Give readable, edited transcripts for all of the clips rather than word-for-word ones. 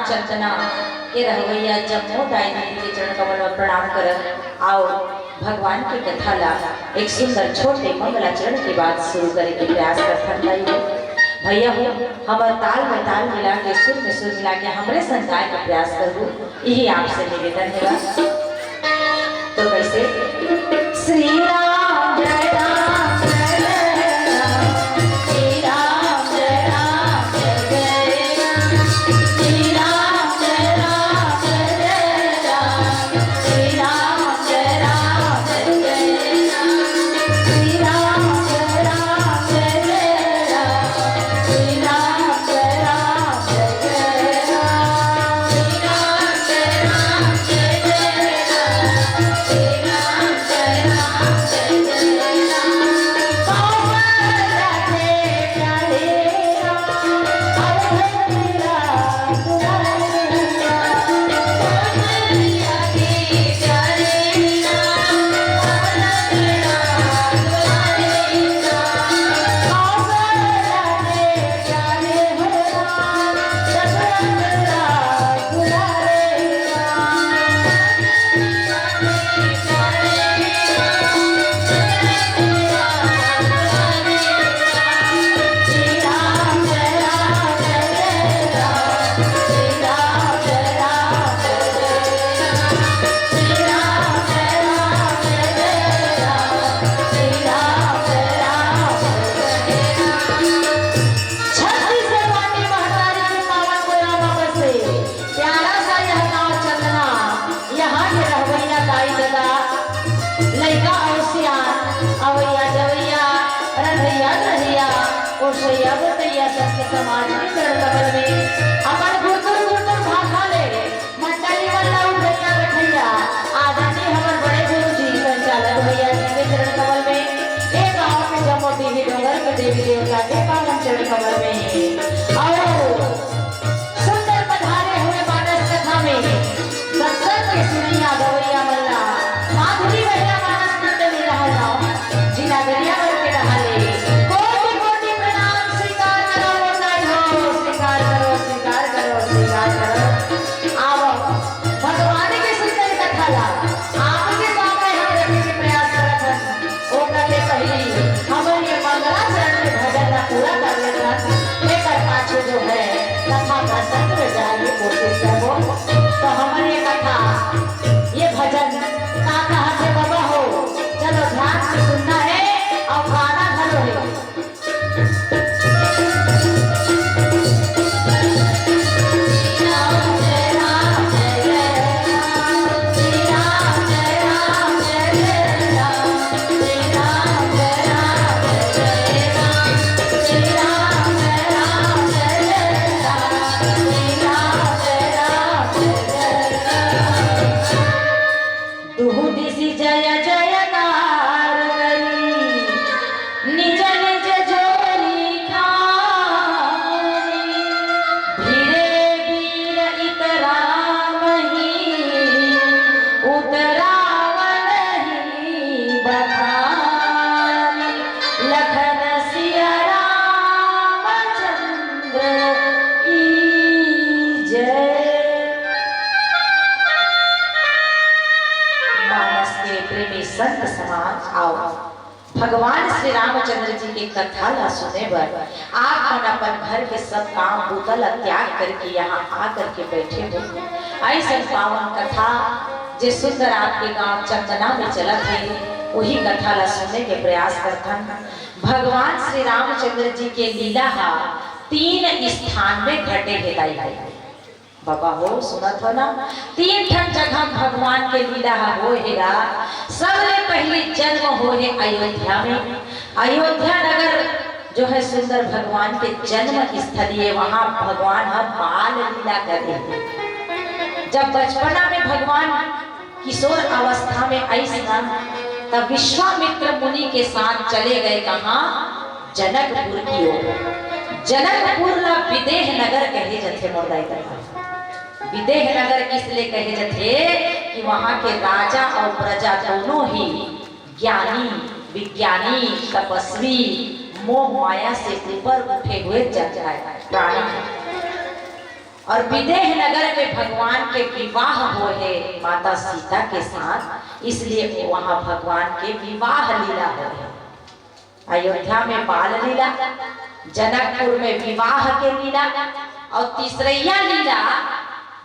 चंदना के रहवैया जम्मू दाई दीदी के चरण कमल में प्रणाम कर आओ भगवान की कथा ला एक सुंदर छोटे मंगलाचरण के बाद शुरू करे के प्रयास करथन भैया हो हमार ताल में ताल मिला के सुर में सुर मिला के हमरे संगाय का प्रयास करूँ यही आपसे निवेदन है। तो कैसे श्री राम जय राम जय राम श्री राम जय राम जय राम श्री राम जय राम जय राम श्री राम जय राम जय राम श्री राम जय राम जय राम श्री राम जय राम जय राम श्री राम जय राम जय राम श्री राम जय राम जय राम पावन राधे प्यारे राम अवधि राम दुलारे राम पावन राधे प्यारे राम अवधि राम दुलारे राम पावन राधे प्यारे हो राम दशरथ राम दुलारे समाज के चरण कमल में अपन गुरगुर गुरगुर भाषा ले मंडली वाला उठैया बैठैया आदरणीय हमर बड़े गुरु जी संचालक भैया जी के चरण कमल में एक गांव के जम्मू देवी डोंगर के देवी देवता के पावन चरण कमल में और सुंदर पधारे हुए मानस कथा में सत्संग के सुनिया गवैया मल्ला माधुरी भैया मानस नंद में रहना जिला दरिया के रहले स्वीकार करो आओ भगवान संत समाज आओ भगवान श्री रामचंद्र जी की कथा ला सुने बर आप अपन घर के सब काम भूतल त्याग करके यहाँ आकर के बैठे हो। ऐसा पावन कथा जे सुंदर आपके गांव चंदना में चलत है वही कथा ला सुनने के प्रयास करथन। भगवान श्री रामचंद्र जी के लीला 3 स्थान में घटे है बाबा हो सुनत हो ना। 3 ठन जगह भगवान के लीला हो हेगा। सबसे पहले जन्म हो है अयोध्या में। अयोध्या नगर जो है सुंदर भगवान के जन्म स्थली है। वहां भगवान बाल लीला करते हैं। जब बचपना में भगवान किशोर अवस्था में ऐसा तब विश्वामित्र मुनि के साथ चले गए कहाँ जनकपुर की ओर। जनकपुर ला विदेह नगर कहे जाते मोरदाई विदेह नगर इसलिए कहे जाते कि वहां के राजा और प्रजा दोनों ही ज्ञानी विज्ञानी तपस्वी मोह माया से ऊपर उठे हुए प्राणी। और विदेह नगर में भगवान के विवाह हुए है माता सीता के साथ, इसलिए वहां भगवान के विवाह लीला हो है। अयोध्या में बाल लीला, जनकपुर में विवाह के लीला और तीसरैया लीला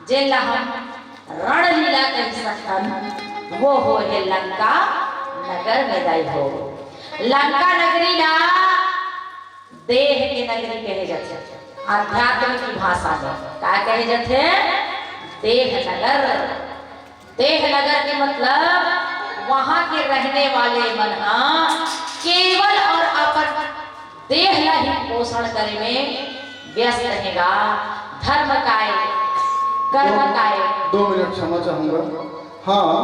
जेला हम रण लीला कह सकते वो हो है लंका नगर में दाई हो। लंका नगरी ला देह के नगरी कहे जाते, अध्यात्म की भाषा में क्या कहे जाते देह नगर। देह नगर के मतलब वहां के रहने वाले मन केवल और अपन देह ला ही पोषण करे में व्यस्त रहेगा। धर्म काय कर्म काय 2 मिनट क्षमा चाहूंगा। हाँ,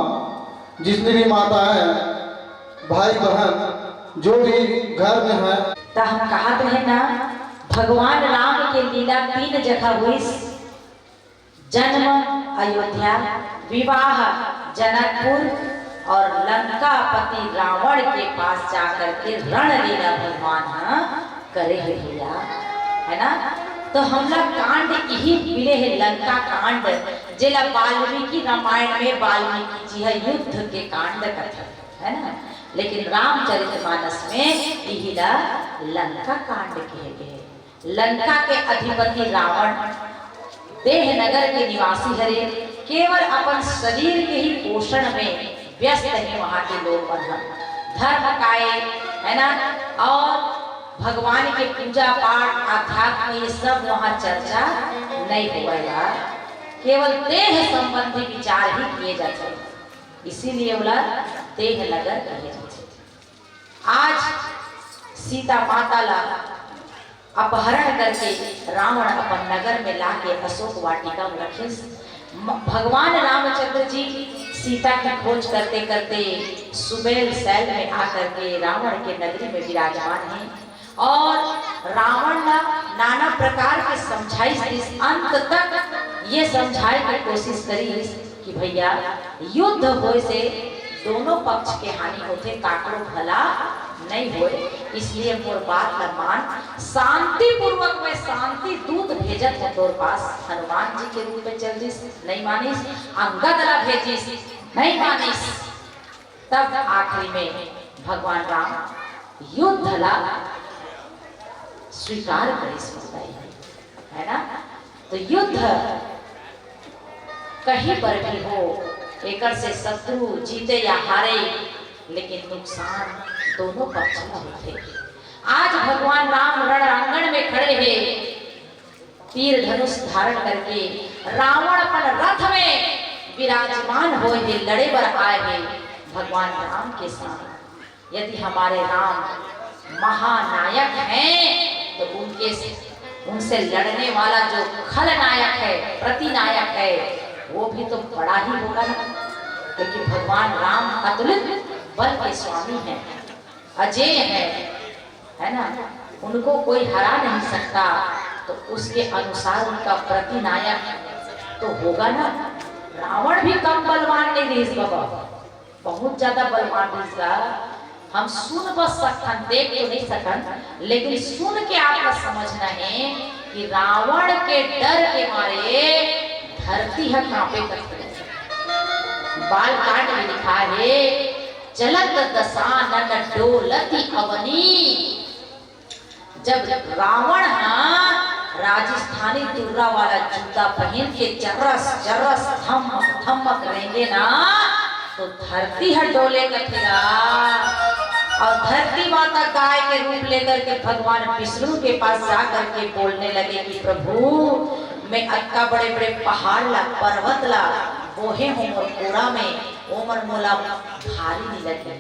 जितनी भी माता है भाई बहन जो भी घर में है तो हम कहते हैं ना भगवान राम के लीला 3 जगह हुई। जन्म अयोध्या, विवाह जनकपुर और लंकापति रावण के पास जाकर के रण लीला भगवान करे है भैया, है ना। तो हम लोग कांड यही मिले है लंका कांड जिला वाल्मीकि रामायण में वाल्मीकि जी है युद्ध के कांड कथा है ना, लेकिन रामचरितमानस में यही लंका कांड कहे गए। लंका के अधिपति रावण देह नगर के निवासी हरे केवल अपन शरीर के ही पोषण में व्यस्त है। वहां के लोग धर्म काय है ना और भगवान के पूजा पाठ आध्यात्म ये सब वहां चर्चा नहीं हुआ, केवल देह संबंधी विचार ही किए जाते हैं, इसीलिए बोला देह नगर कहे जाते। आज सीता माता ला अपहरण करके रावण अपन नगर में लाके अशोक वाटिका में रखे। भगवान रामचंद्र जी सीता की खोज करते करते सुबेल शैल में आकर के रावण के नगरी में विराजमान हैं और रावण नाना प्रकार के समझाई अंत तक ये समझाए की कोशिश करी कि भैया युद्ध होए से दोनों पक्ष के हानि होते, काकरो भला नहीं होए, इसलिए मोर बात का मान शांति पूर्वक में शांति दूत भेजत है तोर पास। हनुमान जी के रूप में चल दिस नहीं मानिस, अंगद ला भेजिस नहीं मानिस, तब आखिरी में भगवान राम युद्ध ला स्वीकार करे है ना। तो युद्ध कहीं पर भी हो एकर से शत्रु जीते या हारे लेकिन नुकसान दोनों पक्ष में होते। आज भगवान राम रणआंगन में खड़े हैं तीर धनुष धारण करके, रावण अपन रथ में विराजमान होए हैं, लड़े बर आए हैं भगवान राम के साथ। यदि हमारे राम महानायक हैं तो उनसे लड़ने वाला जो खलनायक है प्रतिनायक है वो भी तो बड़ा ही होगा ना, क्योंकि भगवान राम अतुलित बल के स्वामी हैं, अजेय है ना, उनको कोई हरा नहीं सकता। तो उसके अनुसार उनका प्रतिनायक तो होगा ना। रावण भी कम बलवान नहीं रही बाबा, बहुत ज्यादा बलवान रही। हम सुन बस सकन, देख तो नहीं सकन, लेकिन सुन के आपका समझना है कि रावण के डर के मारे धरती है कांपे करती है। बाल कांड में लिखा है चलत दसानन डोलती अवनी। जब रावण राजस्थानी तुर्रा वाला जूता पहन के चरस चरस धमक धमक रहेंगे ना तो धरती है डोले कथेगा। और धरती माता गाय के रूप लेकर के भगवान विष्णु के पास जाकर के बोलने लगे कि प्रभु मैं अक्का बड़े बड़े पहाड़ ला पर्वत ला बोहे हूँ और कोड़ा में ओमर मोला भारी नहीं लगे,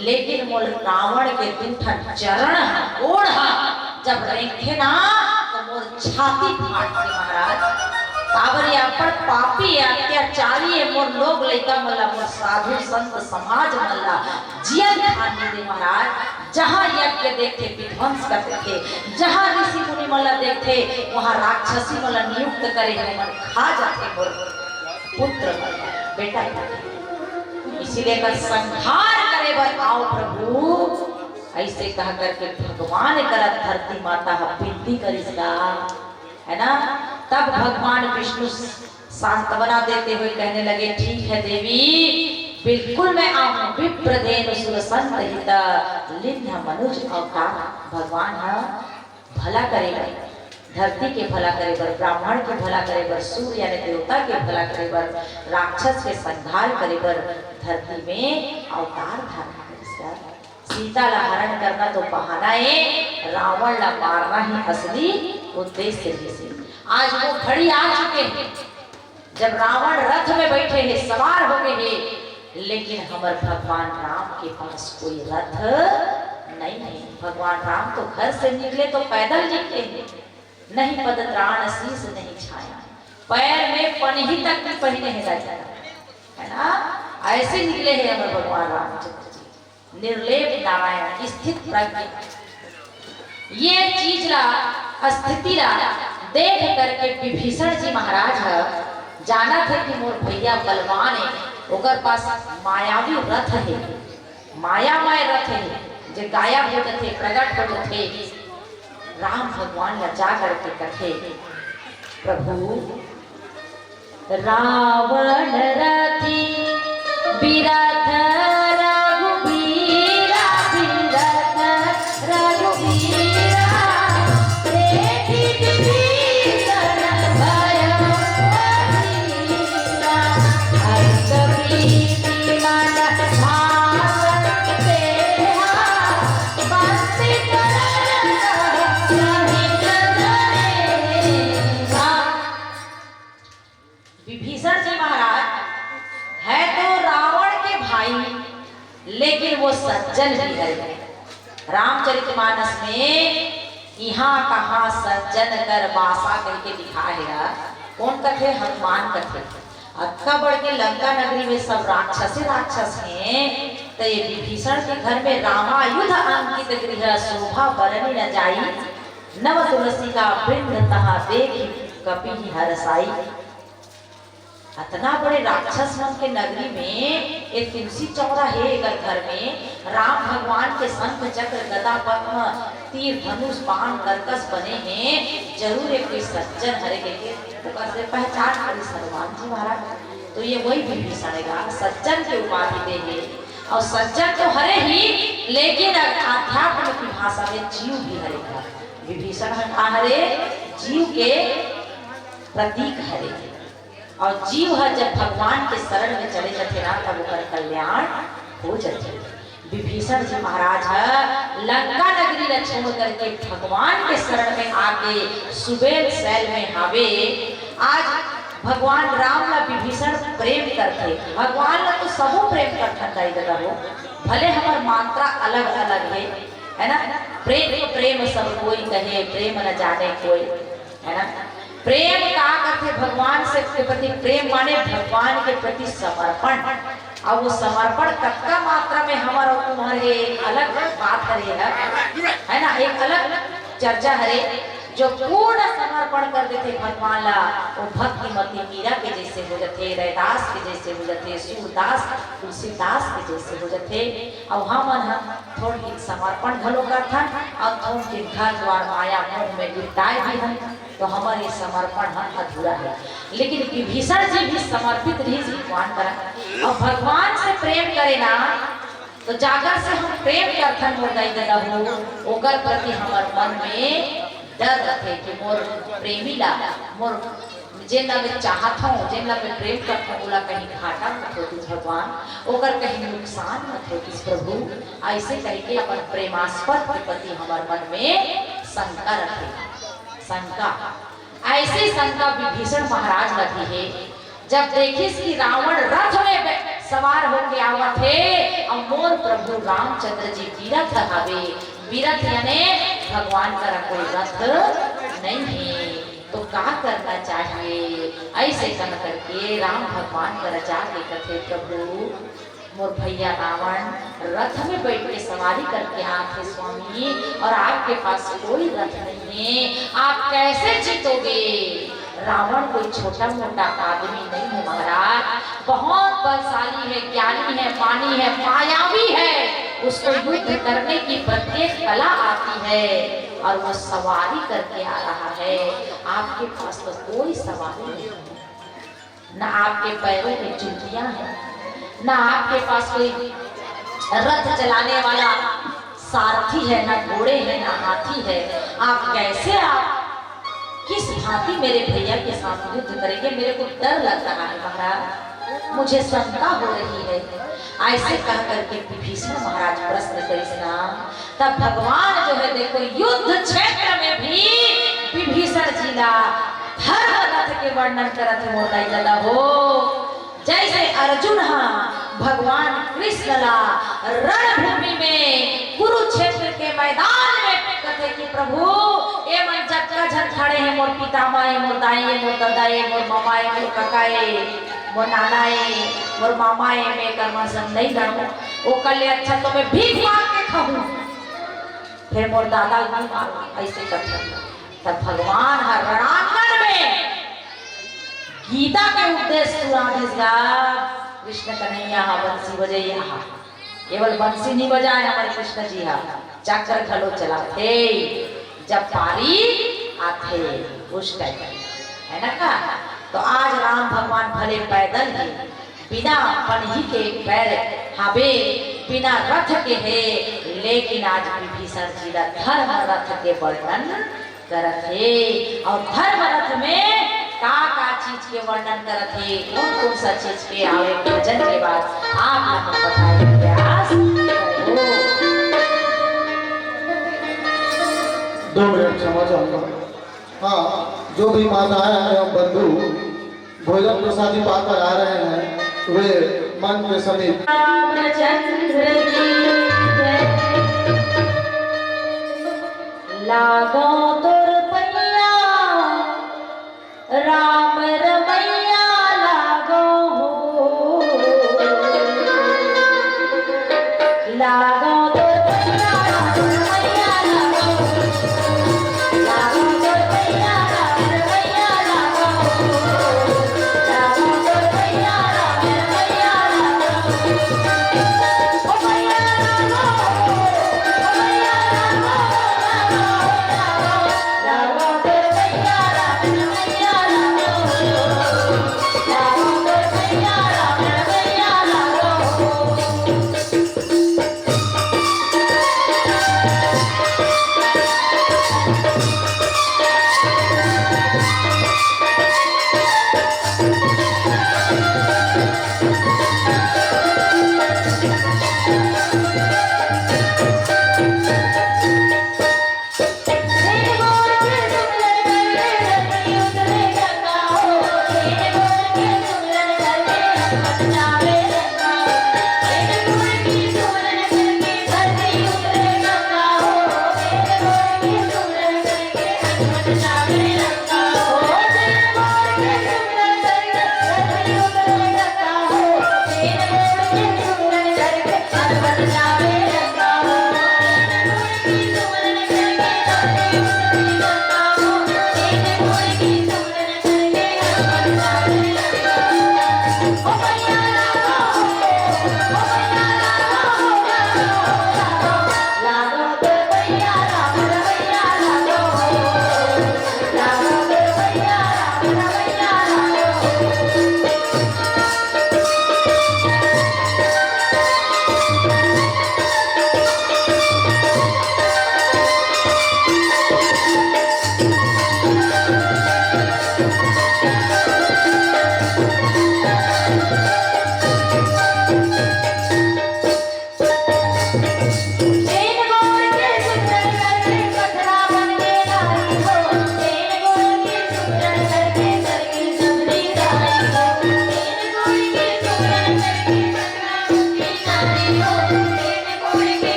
लेकिन मोल रावण के दिन चरण ओढ़ा जब रेखे ना तो मोर छाती फाट के महाराज काबरिया पर पापी अत्याचारी है मोर लोग लइका मल्ला मोर साधु संत समाज मल्ला जियन खाने दे महाराज। जहाँ यज्ञ देखते विध्वंस करते थे, जहाँ ऋषि मुनि मल्ला देखते वहाँ राक्षसी मल्ला नियुक्त करे मन खा जाते मोर पुत्र बेटा। इसीलिए कर संहार करे बर आओ प्रभु ऐसे कह करके भगवान करत धरती माता विनती करिसगा है ना। तब भगवान विष्णु सांत्वना देते हुए कहने लगे ठीक है देवी बिल्कुल मैं आऊं। विप्रदेन सुर संतहित लिन्ह मनुज अवतार। भगवान भला करेगा, धरती के भला करे बर, ब्राह्मण के भला करे बर, सूर्य यानी देवता के भला करे बर, राक्षस के संहार करे बर धरती में अवतार धारण करेगा। सीता ला हरण करना तो बहाना है, रावण ला मारना ही असली उद्देश्य है। आज वो घड़ी आ चुके हैं जब रावण रथ में बैठे हैं, सवार हो गए हैं, लेकिन हमारे भगवान राम के पास कोई रथ नहीं है। भगवान राम तो घर से निकले तो पैदल निकले हैं, नहीं पदत्राण शीस नहीं छाया, पैर में पन्ही तक भी पहने है ना, ऐसे निकले हैं हमारे भगवान रामचंद्र जी, निर्लेप नारायण स्थित प्रज्ञ। ये चीज ला स्थिति ला देख करके विभीषण जी महाराज जाना थे कि मोर भैया बलवान है, ओकर पास मायावी रथ है, मायामय रथ है जो गायब हो जाते प्रकट हो जाते। राम भगवान ला जा करके कथे प्रभु रावण रथी बिरथ रघुबीरा बिरथ रघुबीरा देखी विभीषण भय बहीरा हर्ष प्रीति मन भावन तेहा बंसी करण सहित धरेगा। विभीषण जी महाराज है तो रावण के भाई लेकिन वो सज्जन भी है। रामचरितमानस में यहाँ कहाँ सज्जन कर वासा करके दिखाया। कौन कथे? हनुमान कथे। अक्का बढ़ के लंका नगरी में सब राक्षस हैं, तो ये विभीषण के घर में रामायुध अंकित गृह शोभा बरनी न जाई, नव तुलसी का वृंद तहा देखी कपि हरसाई। इतना बड़े राक्षस मन के नगरी में एक तुलसी चौरा है, एक घर में राम भगवान के शंख चक्र गदा पद्म तीर धनुष बाण कर्कश बने हैं। जरूर एक कोई सज्जन हरे के से पहचान करी हनुमान जी महाराज। तो ये वही विभीषण है, सज्जन के उपाधि दे है। और सज्जन तो हरे ही, लेकिन आध्यात्म की भाषा में जीव भी हरेगा। विभीषण हरे जीव के प्रतीक हरे, और जीव है जब भगवान के शरण में चले जाते ना तब उनका कल्याण हो जाते। विभीषण जी महाराज लंका नगरी न छोड़ करके भगवान के शरण में आके सुबेल शैल में हावे। आज भगवान राम ला विभीषण प्रेम करते, भगवान ला तो सबो प्रेम करता हो, भले हमार मात्रा अलग अलग है ना। प्रेम सब कोई कहे, प्रेम न जाने कोई, है ना। प्रेम का करते भगवान से के प्रति प्रेम माने भगवान के प्रति समर्पण। और वो समर्पण कतका मात्रा में हमारा तुम्हारे एक अलग बात है ना, एक अलग चर्चा है। जो पूर्ण समर्पण कर देते भगवान ला वो भक्ति मती मीरा के जैसे हो जाते, रैदास के जैसे हो जाते, सूरदास तुलसीदास के जैसे हो जाते। और हम थोड़ी समर्पण भलो करथन और थोड़ी घर द्वार माया मोह में गिरताए भी हैं, तो हमारे समर्पण हम अधूरा है। लेकिन विभीषण जी भी समर्पित रही भगवान करा, और भगवान से प्रेम करे ना तो जागर से हम प्रेम करथन मोर दाई दादा हो ओकर प्रति हमार मन में डर रखे कि मोर प्रेमी ला मोर जेन ला मैं चाहत हूँ जेन ला मैं प्रेम करता हूँ ओला कहीं घाटा मत होती भगवान ओकर कहीं नुकसान मत होती प्रभु ऐसे करके अपन प्रेमास्पद के प्रति हमार मन में शंका रखे शंका ऐसी शंका विभीषण महाराज लगी है जब देखिस कि रावण रथ में सवार होके आवत है और मोर प्रभु रामचंद्र जी बीरथ हवे बीरथ यानी भगवान का कोई रथ नहीं है तो क्या करना चाहिए ऐसे कर करके राम भगवान का रचा के कथे प्रभु मोर भैया रावण रथ में बैठ के सवारी करके आते स्वामी और आपके पास कोई रथ नहीं है आप कैसे जीतोगे रावण कोई छोटा मोटा आदमी नहीं है महाराज बहुत बलशाली है ज्ञानी है पानी है मायावी है उसको युद्ध करने की प्रत्येक कला आती है और वो सवारी करके आ रहा है आपके पास तो कोई सवारी नहीं न आपके पैरों में चुटियां हैं न आपके पास कोई रथ चलाने वाला सारथी है न घोड़े है न हाथी है आप कैसे आप किस भांति मेरे भैया के साथ युद्ध करेंगे मेरे को डर लग रहा है महाराज मुझे शंका हो रही है ऐसे कह करके विभीषण महाराज प्रश्न करिसना तब भगवान जो है देखो युद्ध क्षेत्र में भी विभीषण जिला धर्म रथ के वर्णन करत मोदाई दादा हो जैसे अर्जुन भगवान कृष्ण ला रणभूमि में कुरुक्षेत्र के मैदान में कथे कि प्रभु ए मन जक्का झन खड़े हैं मोर पितामह मोर दाई मोर दादाए मोर मामाए मोर काकाए मोर नानाए मोर मामाए में कर्म संग नहीं जानो ओ कले अच्छा तो मैं भीख मांग के खाऊं फिर मोर दादा ऐसे कथे तब भगवान हर रणांगण में गीता के उपदेश सुनादेगा कृष्ण कन्हैया बंसी बजैया केवल बंसी नहीं बजाए हमारे कृष्ण जी चक्कर खलो चलाते जब पारी आते उस टाइम है ना का तो आज राम भगवान भले पैदल ही बिना पन्ही के पैर हवे बिना रथ के है लेकिन आज विभीषण जी धर्म रथ के वर्णन करत है और धर्म रथ में का चीज के वर्णन करत है कौन सा चीज के आवे भजन के बाद आप लोग बताए प्रयास करो 2 मिनट क्षमा चाहूँगा हाँ जो भी माताएं एवं बंधु भोजन प्रसादी पाकर आ रहे हैं वे मन के समीप रामचंद्र जी लागो तोर पैया राम रमैया लागो हो लागो तोर पैया राम रमैया लागो लागो तोर पैया राम रमैया लागो लागो तोर पैया राम रमैया लागो ओ मैया लागो ओ मैया लागो लागो तोर पैया राम रमैया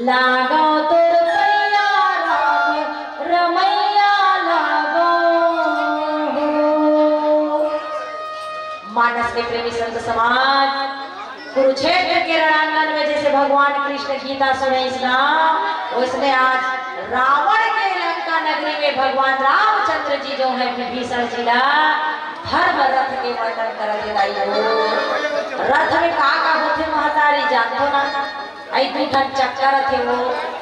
लागो तोर सैया राम रमैया लागो। मानस के प्रेमी संत समाज कुरुक्षेत्र के रणांगन में जैसे भगवान कृष्ण गीता सुने उसमें आज रावण के लंका नगरी में भगवान रामचंद्र जी जो है विभीषण जी का धर्म रथ के वर्णन कर रथ में का होते महतारी जानतो ना आई दूठन चक्कर रथे वो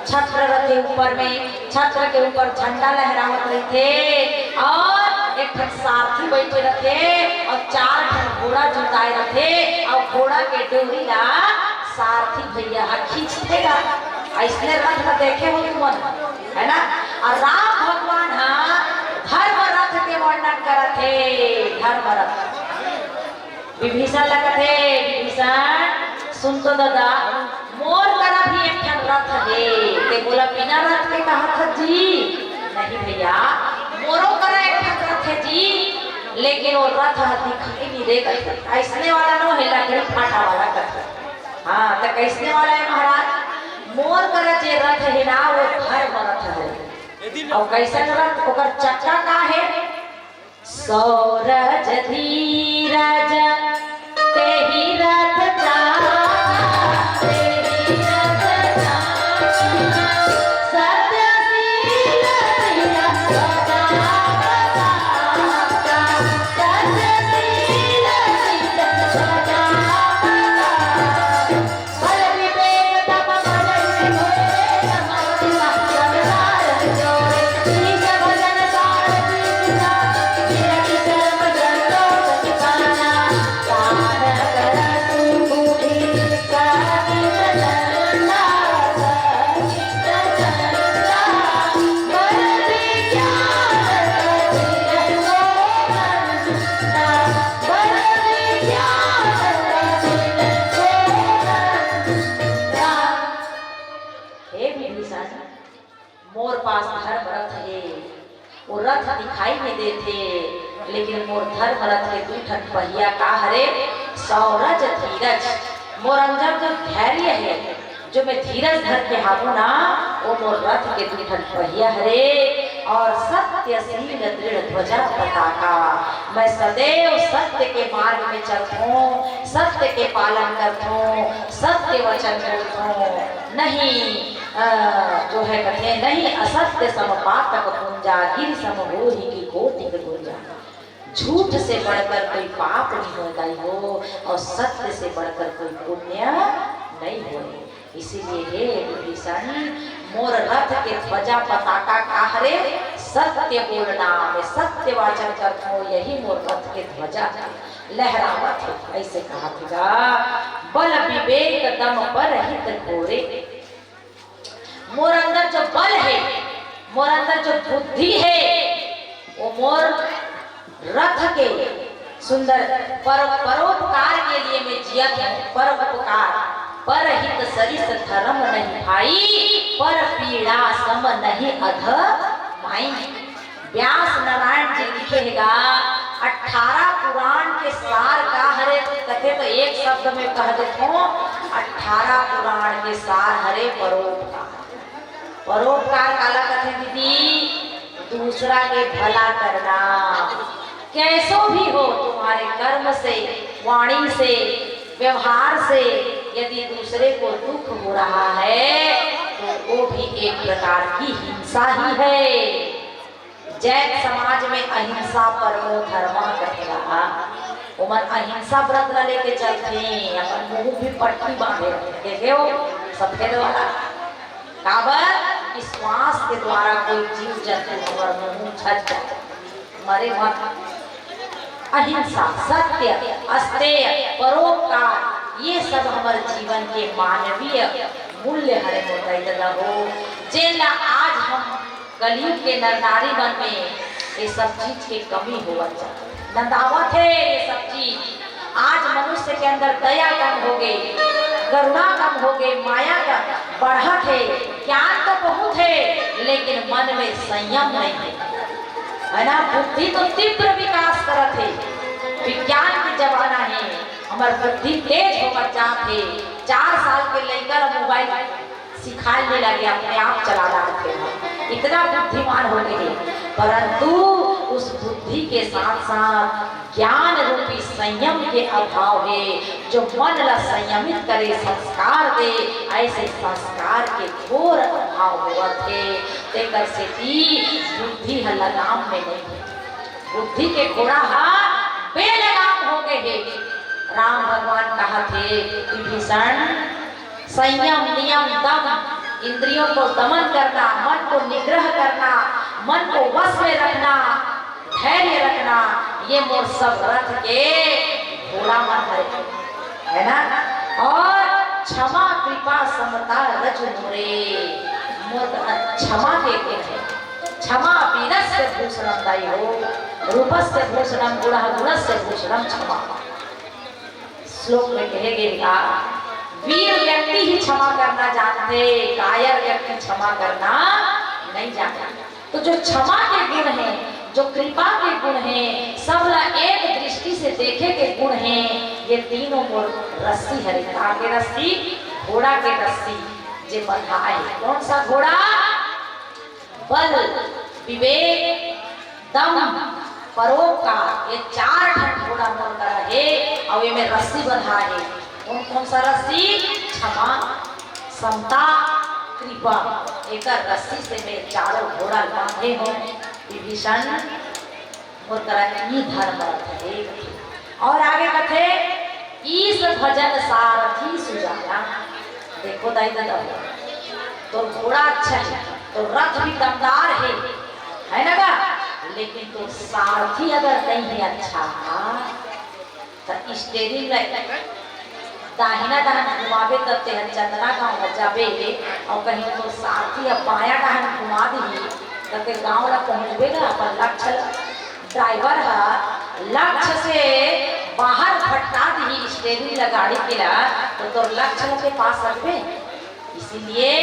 छत्र रथे ऊपर में छत्र के ऊपर झंडा लहरावत रही थे और एक ठन सारथी बैठे रहते और 4 ठन घोड़ा जुटाए रहते और घोड़ा के डोरी ला सारथी भैया खींचतेगा ऐसने रथ में देखे हो तुम है ना। और राम भगवान धर्म रथ के वर्णन करते धर्म रथ विभीषण लगते विभीषण सुन तो दादा मोर करा भी एक ठन रथ है ते बोला बिना रथ के कहा था जी नहीं भैया मोरो करा एक ठन रथ है जी लेकिन वो रथ दिखाई नहीं देगा ऐसने वाला नो है लकड़ी फाटा वाला करता। हाँ तो कैसने वाला है महाराज मोर करा जे रथ है ना वो धर्म रथ है और कैसन रथ ओकर चक्का का है सौरज धीरज तेहि रथ चाला मोर पास धर्म रथ है वो रथ दिखाई नहीं देते लेकिन मोर धर्म रथ के दूठन पहिया का हरे सौरज धीरज मोर अंदर जो धैर्य है जो मैं धीरज धर के हाथों ना वो मोर रथ के दूठन पहिया हरे और सत्यशील दृढ़ ध्वजा पताका मैं सदैव सत्य के मार्ग में चलूं सत्य के पालन करूं सत्य वचन बोलूं नहीं जो है कहते नहीं असत्य समपातक पुंजा गिर सम होही की कोटि गुंजा झूठ से बढ़कर कोई पाप नहीं होता हो और सत्य से बढ़कर कोई पुण्य नहीं हो। इसीलिए हे विभीषण मोर रथ के ध्वजा पताका का हरे सत्य बोलना मैं सत्य वाचन करता यही मोर रथ के ध्वजा लहरावत है ऐसे कहा था बल विवेक दम पर हित घोरे मोर अंदर जो बल है मोर अंदर जो बुद्धि है वो मोर रथ के सुंदर परोपकार के लिए मैं जियत हूँ परोपकार पर हित सरिस धर्म नहीं भाई पर पीड़ा सम नहीं अध माई। व्यास नारायण जी लिखेगा 18 पुराण के सार का हरे कथे तो एक शब्द में कह देता हूँ 18 पुराण के सार हरे परोपकार परोपकार काला कथे दीदी दूसरा के भला करना कैसो भी हो तुम्हारे कर्म से वाणी से व्यवहार से यदि दूसरे को दुख हो रहा है तो वो भी एक प्रकार की हिंसा ही है। जैन समाज में अहिंसा परमो धर्म कहेगा उमर अहिंसा व्रत न लेके चलते अपन मुंह भी पट्टी बांधे देखे हो सफेद वाला काबर श्वास के द्वारा कोई जीव जंतु मुंह छट जाए मरे मत। अहिंसा सत्य अस्तेय परोपकार ये सब हमारे जीवन के मानवीय मूल्य हरे होता हो जेला आज हम कलयुग के नर नारी मन में ये सब चीज की कमी हुआ नंदावत है ये सब चीज आज मनुष्य के अंदर दया कम हो गई करुणा कम हो गई माया का बढ़त है ज्ञान तो बहुत है लेकिन मन में संयम नहीं है ना। बुद्धि तो तीव्र विकास करत है विज्ञान के जमाना है हमार बुद्धि तेज होकर जाते 4 साल के लेकर मोबाइल सिखाने लगे, अपने आप चला रहे थे, इतना बुद्धिमान हो गए। परंतु उस बुद्धि के साथ साथ ज्ञान रूपी संयम के अभाव है, जो मन ला संयमित करे, संस्कार दे, ऐसे संस्कार के घोर अभाव हुआ थे। तेकर से भी बुद्धि लगाम में नहीं है, बुद्धि के घोड़ा बेलगाम हो गए हैं। राम भगवान कहा थे विभीषण, संयम नियम दम, इंद्रियों को दमन करना, मन को निग्रह करना, मन को वश में रखना, धैर्य रखना, ये मोर सब रथ के घोड़ा मन है ना। और क्षमा कृपा समता रज मोरे, मोर क्षमा के गुण है, क्षमा वीरस्य भूषणम दाई हो, रूपस्य भूषणम गुणः गुणस्य भूषणम क्षमा। श्लोक में कहे गया वीर व्यक्ति ही क्षमा करना जानते, कायर व्यक्ति क्षमा करना नहीं जानता। तो जो क्षमा के गुण हैं, जो कृपा के गुण हैं, सबला एक दृष्टि से देखे के गुण हैं, ये तीनों को रस्सी है, के रस्सी, घोड़ा के रस्सी जे बंधाए। कौन सा घोड़ा? बल, विवेक, दम, परोपकार, ये चार ठन घोड़ा मोर का रहे और ये में रस्सी बंधा है। कौन कौन सा रस्सी? क्षमा, समता, कृपा, एक रस्सी से मैं चारों घोड़ा बांधे हो। विभीषण मोर करा ई धर्म है। और आगे कथे ईस भजन सारथी सुजाना। देखो दाई दादा, तो घोड़ा अच्छा है, तो रथ भी दमदार है ना का? लेकिन तो सारथी अगर नहीं है अच्छा तो स्टेरिंग दाहिना दाहन घुमावे करते हैं, चंदना गाँव जाबे और कहीं तो सारथी अब बाया दाहन घुमा दी करके गाँव ला पहुँचबे ना, अपन लक्ष्य ड्राइवर है लक्ष्य से बाहर भटका दी स्टेरिंग गाड़ी के ला, तो लक्ष्य के पास रखबे। इसीलिए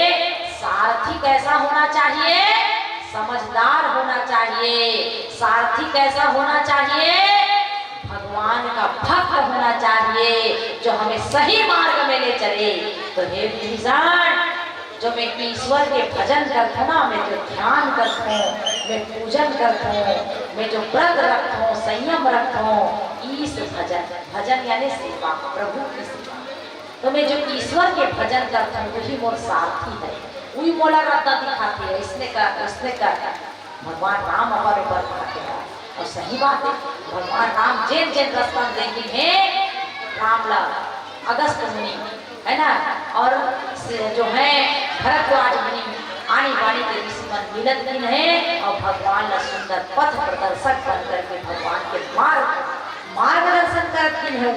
सारथी कैसा होना चाहिए? समझदार होना चाहिए। सारथी कैसा होना चाहिए? भगवान का भक्त होना चाहिए, जो हमें सही मार्ग में ले चले। तो हे विभीषण, जो मैं ईश्वर के भजन करता ना, मैं जो ध्यान करता हूँ, मैं पूजन करता हूँ, मैं जो व्रत रखता हूँ, संयम रखता हूँ, ईश भजन, भजन यानी सेवा, प्रभु की सेवा। तो मैं जो ईश्वर के भजन करता हूँ वही मोर सारथी है, वही मोला रास्ता दिखाती है। इसने कर भगवान राम अपर ऊपर दिखाते हैं। और सही बात है, भगवान राम जेन जेन रास्ता देखी है, राम ला अगस्त मुनि है ना, और जो है भरद्वाज मुनि आनी बानी के ऋषि मन मिलत दिन है, और भगवान ला सुंदर पथ प्रदर्शक बन करके भगवान के मार्गदर्शन करती है।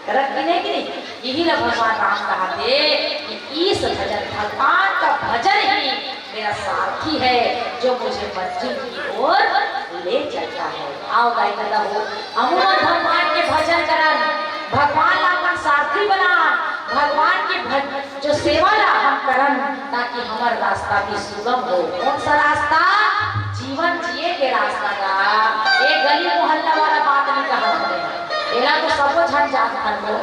करत की नहीं? यही ला भगवान राम कहते कि ईश भजन, भगवान का भजन ही मेरा सारथी है, जो मुझे मंजिल की ओर ले चलता है। आओ गाय दादा हो, हम भगवान के भजन करन, भगवान ला अपन सारथी बना, भगवान की जो सेवा ला हम करन, ताकि हमारा रास्ता भी सुगम हो। कौन सा रास्ता? जीवन जिए के रास्ता का। एक गली मोहल्ला वाला बात नहीं कहा हमने, एला तो सब झट जाता है।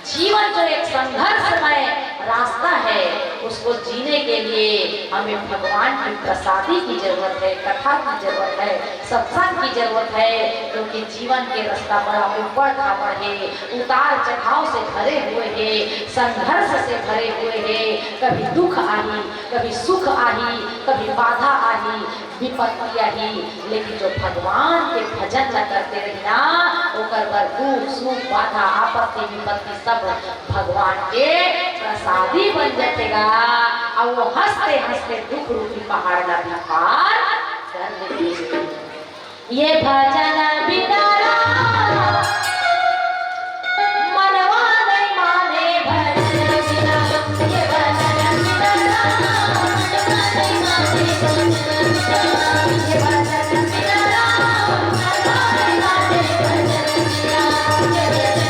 जीवन जो एक संघर्षमय रास्ता है, उसको जीने के लिए हमें भगवान की प्रसादी की जरूरत है, कथा की जरूरत है, सत्संग की जरूरत है। क्योंकि जीवन के रास्ता बड़ा ऊपर खापड़ है, उतार चढ़ाव से भरे हुए है, संघर्ष से भरे हुए है। कभी दुख आई, कभी सुख आई, कभी बाधा आई, विपत्ति आई। लेकिन जो भगवान के भजन न करते रहना, ओकर बर दुख सुख बाधा आपत्ति विपत्ति सब भगवान के प्रसादी बन जाएगा, और वो हंसते हंसते दुख रूपी पहाड़ का भी पार कर देते। ये भजन बिना मनवा नहीं माने, भजन बिना, ये भजन बिना मनवा नहीं माने, ये भजन बिना मनवा नहीं माने, भजन बिना, ये भजन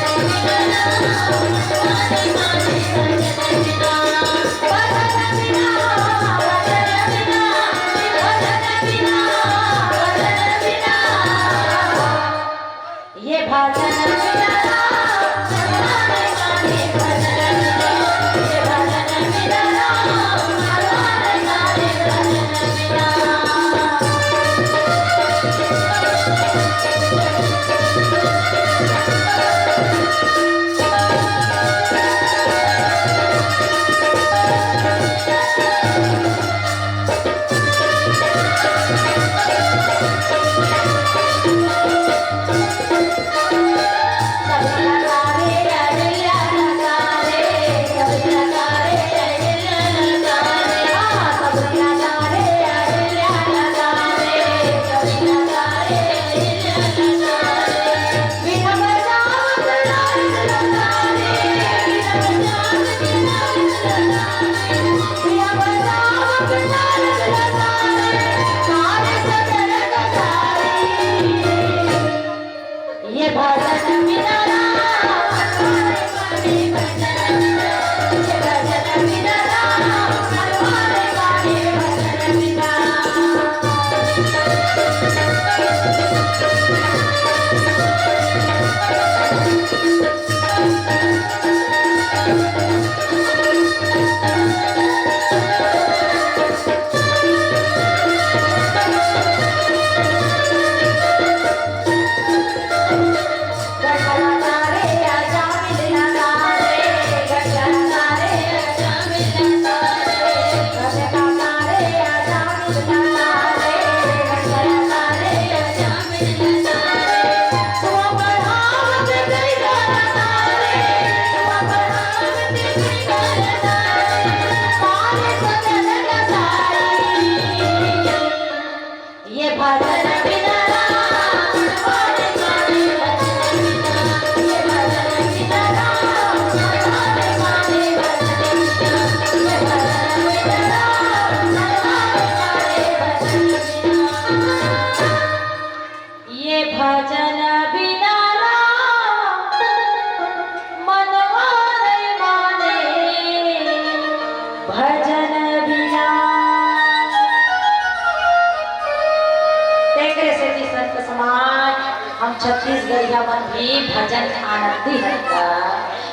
हम छत्तीसगढ़िया मन भी भजन आनंदी हता।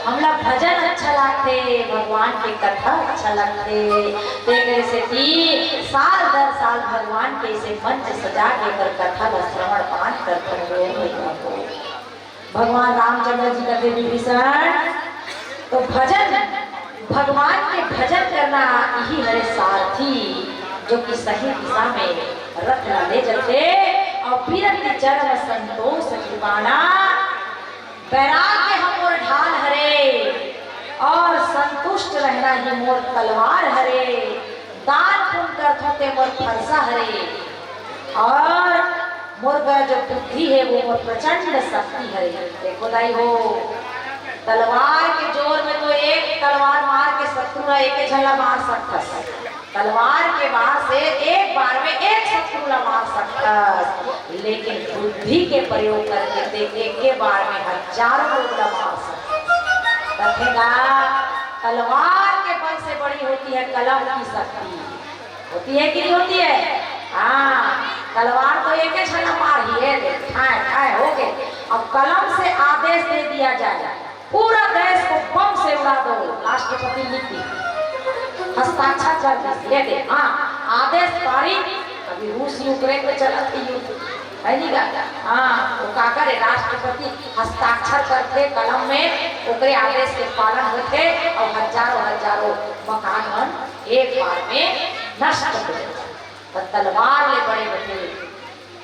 हमला भजन अच्छा लगते, भगवान के कथा अच्छा लगते। ते कैसे कि साल दर साल भगवान के से मंच सजा के कर कथा का श्रवण पाठ करते हुए भगवान रामचंद्र जी कहते विभीषण तो भजन, भगवान के भजन करना यही हरे सारथी जो कि सही दिशा में रथ ले चलते और पीरत चरण संतोष कृपाना बैराग्य हम मोर ढाल हरे और संतुष्ट रहना ही मोर तलवार हरे। दान पुण्य करथों ते मोर फरसा हरे और मोर का जो बुद्धि है वो मोर प्रचंड शक्ति हरे। देखो दाई हो तलवार के जोर में तो एक तलवार मार के शत्रु ना एक झल्ला मार सकता है। तलवार के बार से एक बार में एक शत्रु ना मार सकता, लेकिन बुद्धि के प्रयोग करके एक के बार में हजारों लोग ना मार सकता। रखेगा तलवार के बल से बड़ी होती है कलम की शक्ति। होती है कि नहीं होती है? हाँ, तलवार तो एक झल्ला मार ही है, ठाए ठाए हो गए। अब कलम से आदेश दे दिया जाए पूरा देश को बम से उड़ा दो, राष्ट्रपति नीति हस्ताक्षर कर दे। हाँ, आदेश पारित। अभी रूस यूक्रेन में चला थी युद्ध है नहीं का? हाँ, वो का करे राष्ट्रपति हस्ताक्षर करते कलम में, ओकरे आदेश के पालन होते और हजारों हजारों मकान एक बार में नष्ट हो जाते। तलवार ले बड़े बड़े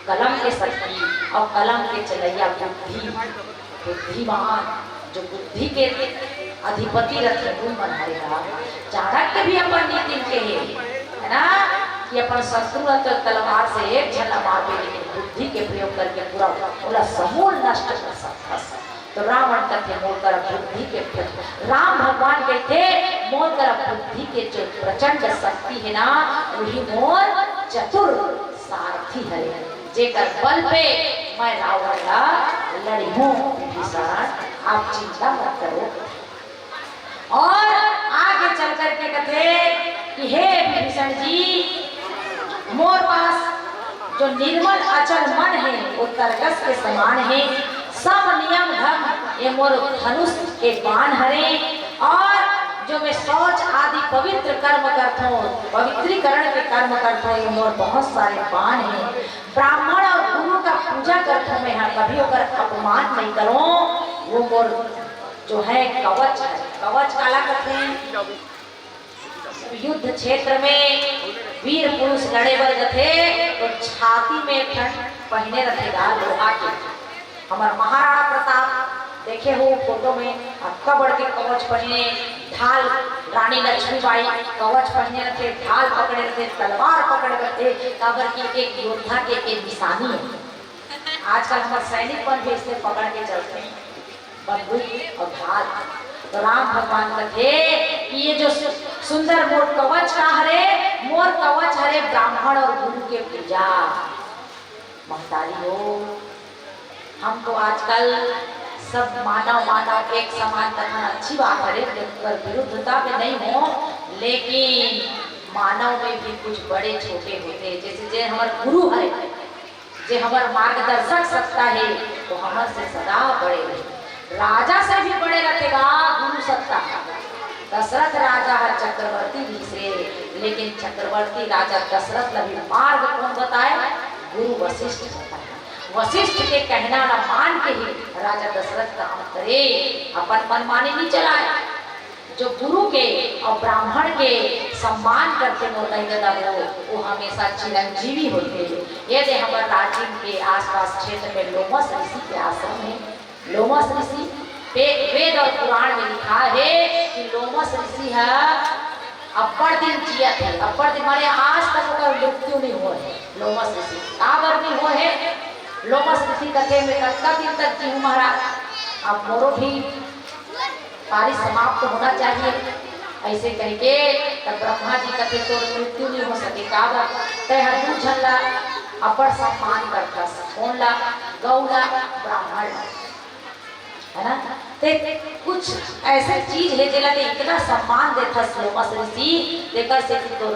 कलम के शक्ति और कलम के चलैया बुद्धि, बुद्धिमान जो बुद्धि के अधिपति रखे गुण मन हरेगा। चाणक्य भी अपन नीति के है ना कि अपन शत्रु तो तलवार से एक झल्ला मार दे, लेकिन बुद्धि के प्रयोग करके पूरा पूरा समूल नष्ट कर सकता है। तो रावण कहते मोर तरफ बुद्धि के, राम भगवान कहते मोर तरफ बुद्धि के जो प्रचंड शक्ति है ना वही मोर चतुर सारथी है, जेकर बल पे मैं रावण का लड़ी हूँ। विभीषण आप चिंता मत करो। और आगे चल करके कहते कि हे विभीषण जी मोर पास जो निर्मल अचल मन है वो तरकस के समान है। सब नियम धर्म ये मोर धनुष के बाण हरे और जो मैं शौच आदि पवित्र कर्म करता हूँ, पवित्रीकरण के कर्म करता हूँ, मोर बहुत सारे बाण हैं। ब्राह्मण और गुरु का पूजा करता हूँ मैं, यहाँ कभी होकर अपमान नहीं करूँ। वो मोर जो है कवच है। कवच काला कहते हैं युद्ध क्षेत्र में वीर पुरुष लड़े वर्ग थे तो छाती में ठंड पहने रखेगा लोहा के। हमारा महाराणा प्रताप देखे हो फोटो में कबड़ के कवच पहने, ढाल रानी लक्ष्मीबाई कवच पहने रखे, ढाल पकड़े रखे, तलवार पकड़े रखे, काबर की एक योद्धा के एक निशानी है। आजकल हमारे सैनिक बन भी इससे पकड़ के चलते हैं बंदूक और ढाल। तो राम भगवान कहते कि ये जो सुंदर मोर कवच का हरे, मोर कवच हरे ब्राह्मण और गुरु के पूजा। महतारी हो हम तो आजकल सब मानव मानव एक समान करना अच्छी बात है, विरुद्धता में नहीं हो, लेकिन मानव में भी कुछ बड़े छोटे होते हैं। जैसे जे हमारे गुरु है, जे हमारे मार्गदर्शक सत्ता है, तो हमारे से सदा बड़े रहे। राजा से भी बड़े रखेगा गुरु सत्ता। दशरथ राजा है चक्रवर्ती भी से, लेकिन चक्रवर्ती राजा दशरथ ने भी मार्ग कौन बताए? गुरु वशिष्ठ बताए। वशिष्ठ के कहना न मान के ही राजा दशरथ काम करे, अपन मनमानी नहीं चलाए। जो गुरु के और ब्राह्मण के सम्मान करते वो हमेशा चिरंजीवी होते हैं। यदि हमारे राजीव के आसपास क्षेत्र में लोमस ऋषि के आश्रम है। लोमस ऋषि वेद और पुराण में लिखा है कि लोमस ऋषि है अपर दिन जियत है। अपर दिन माने आज तक उसका मृत्यु नहीं हुआ है। लोमस ऋषि काबर नहीं हुआ है? लोमस ऋषि कथे में कतका दिन तक जीव महाराज, अब मोरो भी पारी समाप्त होना चाहिए ऐसे करके तब ब्रह्मा जी कथे तो मृत्यु नहीं हो सके। काबर तय दू झल्ला अपर सम्मान करता, कौन ला? गौला ब्राह्मण है ना। ते कुछ ऐसे चीज है जिला के इतना सम्मान देता लोमस ऋषि, लेकर से तो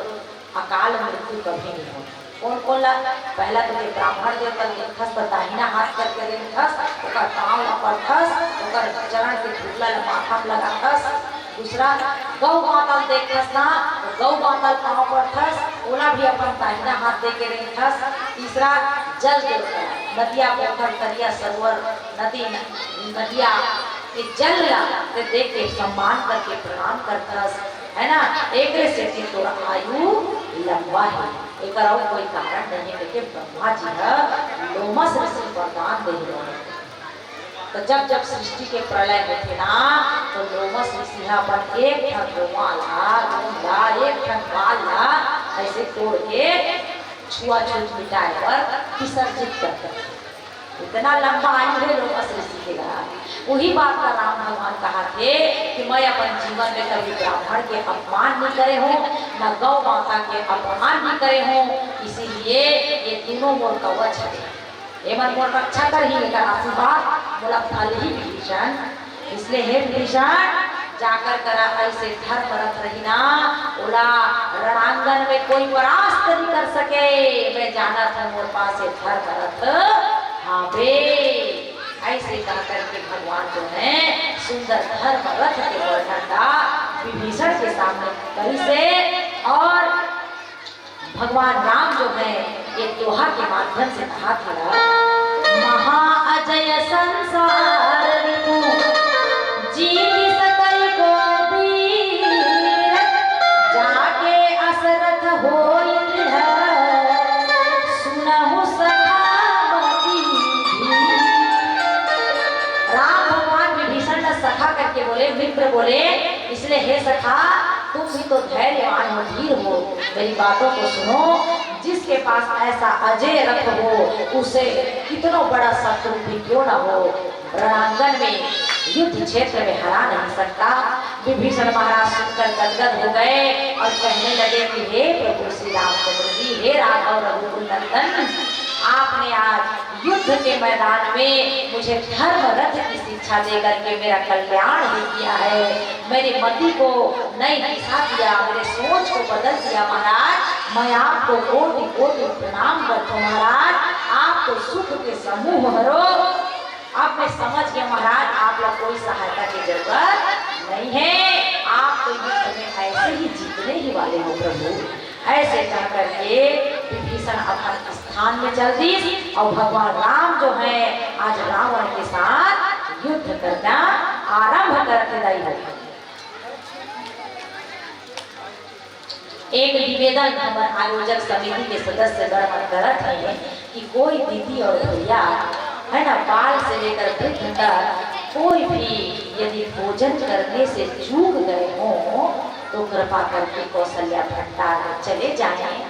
अकाल मृत्यु कभी नहीं होता। कौन कौन ला पहला तो ये ब्राह्मण देवता देखस तो दाहिना हाथ करके देखस ओकर पांव ला पड़थस ओकर चरण के धूला ला माथा में लगाथस। दूसरा गौ माता देखस ना तो गौ माता पांव पड़थस ओला भी अपन दाहिना हाथ दे के देखस। तीसरा जल देवता नदिया पोखर तरिया सरोवर नदी नदिया ये जल ला ते देख के सम्मान करके प्रणाम करथस है ना। एक से कि तोरा आयु लंबा है एक और कोई कारण नहीं है कि ब्रह्मा जी है लोमस ऋषि वरदान दे रहे। तो जब जब सृष्टि के प्रलय होते ना तो लोमस ऋषि अपन एक ठन रोमाला एक ठन बाला ऐसे तोड़ के छुआछूत मिटाए पर विसर्जित करते। इतना लंबा आयु है लोमस ऋषि के रहा। वही बात का राम भगवान कहा थे कि मैं अपन जीवन में कभी ब्राह्मण के अपमान नहीं करे हूँ न गौ माता के अपमान नहीं करे हूँ, इसीलिए ये तीनों मोर कवच है ये मन मोर रक्षा कर ही लेकर आशीर्वाद बोला फल ही विभीषण। इसलिए हे विभीषण जाकर करा ऐसे धर्म रथ रही ना बोला रणांगन में कोई परास्त नहीं कर सके। मैं जाना था मोर पास से धर्म रथ हाँ बे ऐसे कह करके भगवान जो है सुंदर धर्म रथ के वर्णन विभीषण के सामने करी से। और भगवान राम जो है ये दोहा के माध्यम से कहा था महाअजय संसार रिपु जीति सकल को वीर जाके असरथ होई दृढ़ सुनहु सखावती। राम भगवान विभीषण ने सखा करके बोले मित्र बोले इसलिए हे सखा तुम भी तो धैर्यवान हो धीर हो मेरी बातों को सुनो। जिसके पास ऐसा अजय रथ हो उसे कितना बड़ा शत्रु भी क्यों ना हो रणांगन में युद्ध क्षेत्र में हरा नहीं सकता। विभीषण महाराज सुनकर गदगद हो गए और कहने लगे कि हे प्रभु श्री रामचंद्र जी हे राघव रघुकुल नंदन आपने आज युद्ध के मैदान में मुझे धर्म रथ की शिक्षा देकर के मेरा कल्याण भी किया है, मेरी मति को नई दिशा दिया, मेरे सोच को बदल दिया महाराज। मैं आपको कोटि कोटि प्रणाम करता हूँ महाराज। आपको सुख के समूह भरो। अब मैं समझ गया महाराज आप लोग कोई सहायता की जरूरत नहीं है, आप तो युद्ध में ऐसे ही जीतने ही वाले हो प्रभु। ऐसे कह करके विभीषण अपने स्थान में चल दी और भगवान राम जो है आज रावण के साथ युद्ध करना आरंभ करके रही है। एक निवेदन हमारे आयोजक समिति के सदस्य गण करत है कि कोई दीदी और भैया है ना बाल से लेकर वृद्ध तक कोई भी यदि भोजन करने से चूक गए हों तो कृपा करके कौशल्या भंडार में चले जाएं।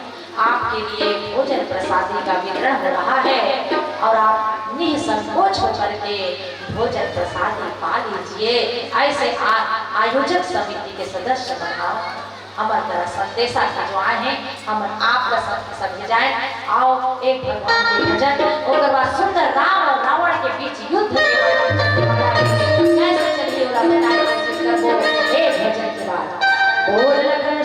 आपके लिए भोजन प्रसादी का वितरण हो रहा है और आप निसंकोच होकर के भोजन प्रसादी पा लीजिए। ऐसे आयोजक समिति के सदस्य बनाओ। हमारे तरह संदेशा भिजवाए हैं हम आप सब भेजाएं। आओ एक भगवान के भजन और बाद सुंदर राम और रावण के बीच युद्ध कैसे चलिए भजन के बाद बोल लखन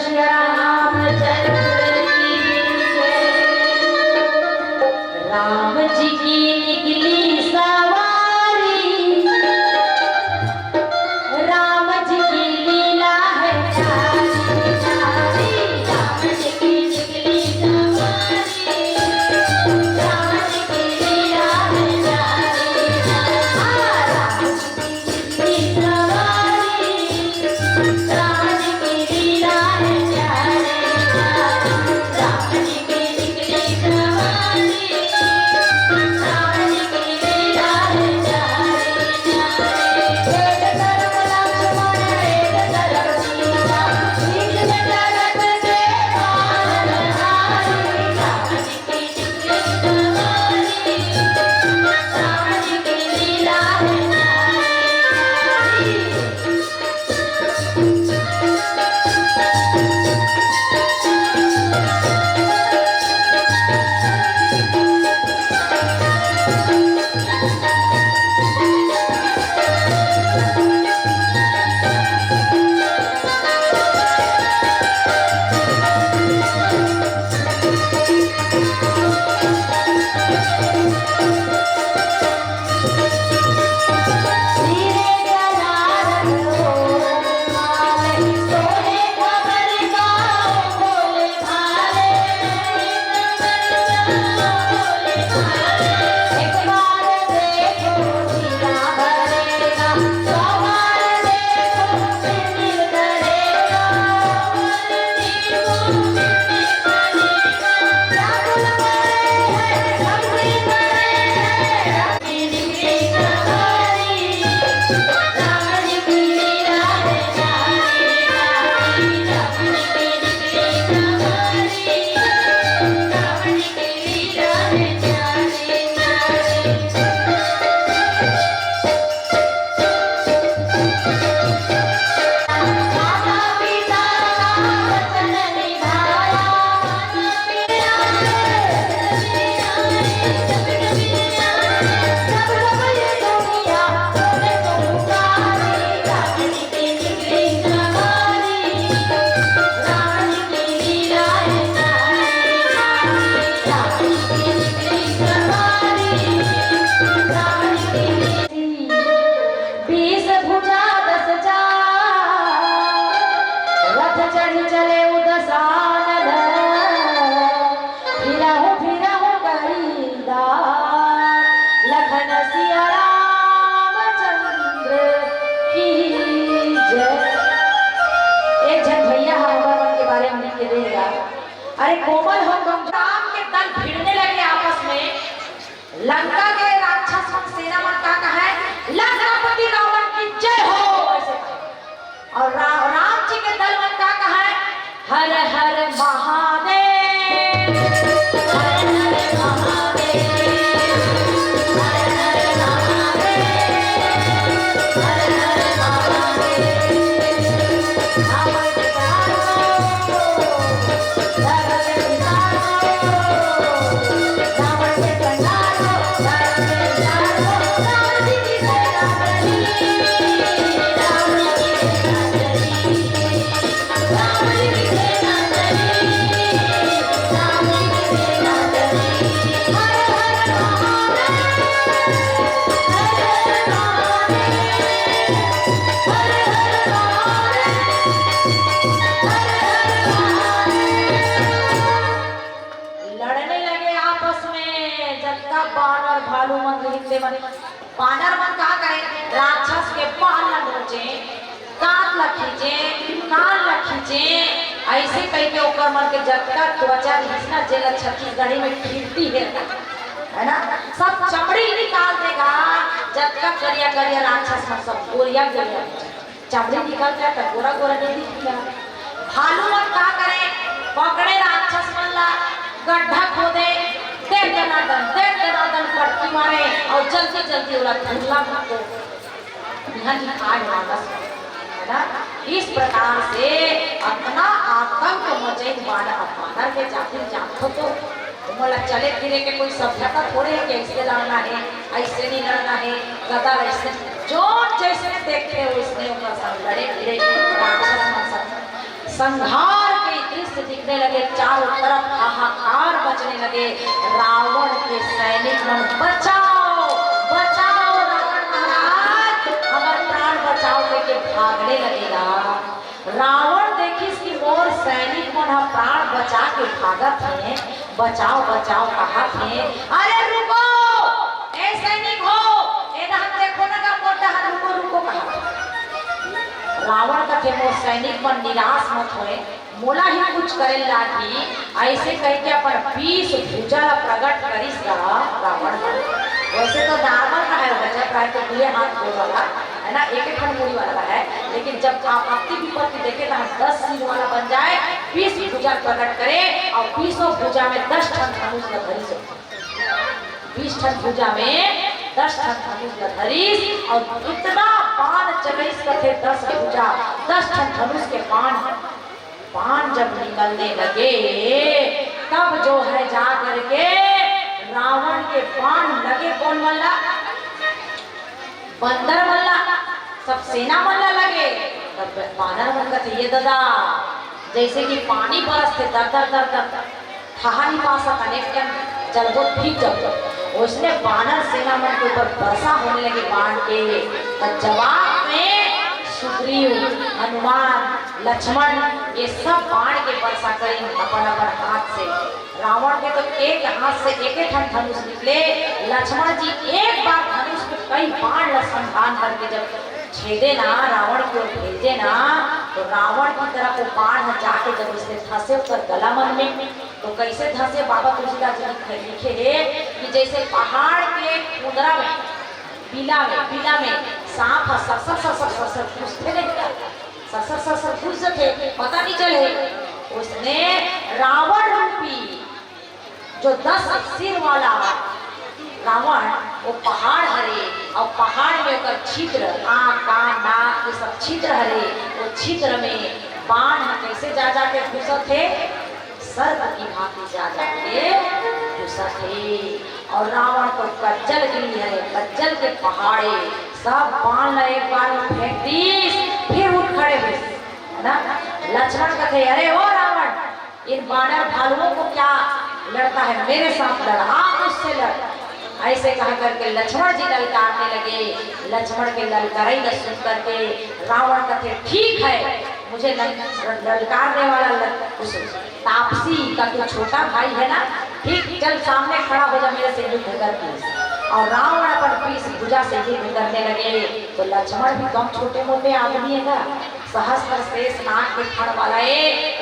राम जी की निकली सवारी राम जी की लीला है कोमल हो तुम। राम के दल भिड़ने लगे आपस में। लंका के राक्षस सेना मन का है लंकापति रावण की जय हो ऐसे। और राम जी के दल मन का है हर हर महादेव, हर हर महादेव, हर हर महादेव, हर हर महादेव। रावण के तारो, धर्म के पितारो, रावण के कंडारो, धर्म के पितारो, राम जी की सेना बड़ी, राम जी की सेना बड़ी, राम जी की सेना बड़ी, राम जी की सेना बड़ी। हर हर महादेव, हर हर महादेव, हर हर महादेव। लड़ने लगे आपस में। जब तक बानर भालू मन हिलते मन, बानर मन का करे राक्षस के बाल न नोचे, कान न खींचे, कान न खींचे, ऐसे कह के ओकर मन के जब तक त्वचा घिसना जेल छत्तीसगढ़ी में खींचती है ना, सब चमड़ी निकाल देगा। जब तक करिया करिया राक्षस में सब गोरिया गोरिया चमड़ी निकाल दिया तब गोरा गोरा नहीं दिखेगा। भालू मन का करे पकड़े राक्षस मन ला, गड्ढा खोदे, देख दनादन पटकी मारे और जल्दी जल्दी उड़ा धुला को यहाँ की आग वापस है ना। इस प्रकार से अपना आतंक मचे बानर के जाति जातो तो मतलब चले फिरे के कोई सभ्यता थोड़े है कि ऐसे लड़ना है, ऐसे नहीं लड़ना है, गदा ऐसे जो जैसे देखते हो इसने ऊपर सब लड़े फिरे राक्षस मन सब संहार के दृश्य दिखने लगे। चारों तरफ हाहाकार बचने लगे। रावण के सैनिक मन बचाओ बचाओ रावण महाराज हमारे प्राण बचाओ लेके भागने लगेगा। रावण देखी इसकी मोर सैनिक मन प्राण बचा के भागत है। बचाओ बचाओ कहा थे, अरे रुको ए सैनिक हो इधर देखो ना का मोटा रुको रुको कहा। रावण का थे मोर सैनिक मन निराश मत होए, मोला ही कुछ करे लागी ऐसे कह के अपन 20 भुजा प्रकट करिस रावण। वैसे तो नॉर्मल का है बच्चा प्राय तो 2 हाथ गोल वाला है ना, एक एक मुड़ी वाला है, लेकिन जब आप आपकी विपत्ति देखे तो हम 10 सिर वाला बन जाए, 20 भुजा प्रकट करे और 20 भुजा में 10 ठन धनुष न धरी से 20 ठन भुजा में 10 ठन धनुष न धरी और इतना बाण चलीस कथे 10 भुजा 10 ठन धनुष के बाण जब निकलने लगे तब जो है जा करके रावण के बाण लगे कौन मल्ला, बंदर मल्ला, सब सेना मल्ला लगे। तब बानर मन का ये दादा जैसे कि पानी बरसते दर दर दर दर ठहा नहीं पा सका नेक्स्ट जलबो ठीक जब उसने बानर सेना मन के ऊपर बरसा होने लगे बाण के। जवाब में सुग्रीव, हनुमान, लक्ष्मण ये सब बाण के बरसा करें अपन अपन हाथ से। रावण के तो एक हाथ से एक धनुष निकले, लक्ष्मण जी एक बार धनुष में कई बाण संधान करके जब छेदे ना रावण को भेजे ना तो रावण की तरफ वो बाण जाके जब इसने धंसे ऊपर गला मन में तो कैसे धंसे बाबा तुलसीदास जी लिखे है कि जैसे पहाड़ के कुदरा में बिला में सांप सर घुसते नहीं सर घुसते पता नहीं चले। उसने रावण रूपी जो 10 सिर वाला रावण वो पहाड़ हरे और पहाड़ में ओकर छिद्र आँख कान नाक ये सब छिद्र हरे, वो छिद्र में बाण कैसे जा जाके घुसत थे, सर्प की भांति जा जाके घुसत थे। और रावण को कज्जल गिरी है, कज्जल के पहाड़े सब बाण एक बार में फेंक दी, फिर उठ खड़े हुए है ना। लक्ष्मण कहते अरे ओ रावण इन बानर भालुओं को क्या लड़ता है, मेरे साथ लड़, आप उससे लड़। ऐसे कहा करके लक्ष्मण जी ललकारने लगे। लक्ष्मण के ललकारे न सुन करके रावण कहते ठीक है, मुझे ललकारने वाला उस तापसी का जो छोटा भाई है ना, ठीक चल सामने खड़ा हो जा मेरे से युद्ध करके। और रावण अपन 20 भुजा से युद्ध करने लगे। तो लक्ष्मण भी कम छोटे मोटे आदमी है ना, सहस्त्र शेष नाग के फण वाला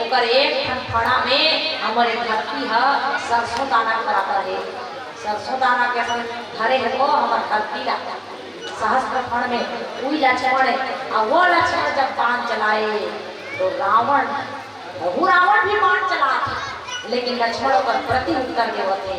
ओकर एक ठन फणा में हमारे धरती है सरसों दाना कराता है, सरसों दाना के अपन धरे है वो हमारे धरती ला सहस्त्र फण में वही लक्ष्मण है। और वो लक्ष्मण जब बाण चलाए तो रावण भी बाण चला था, लेकिन लक्ष्मण पर प्रति उत्तर देव थे।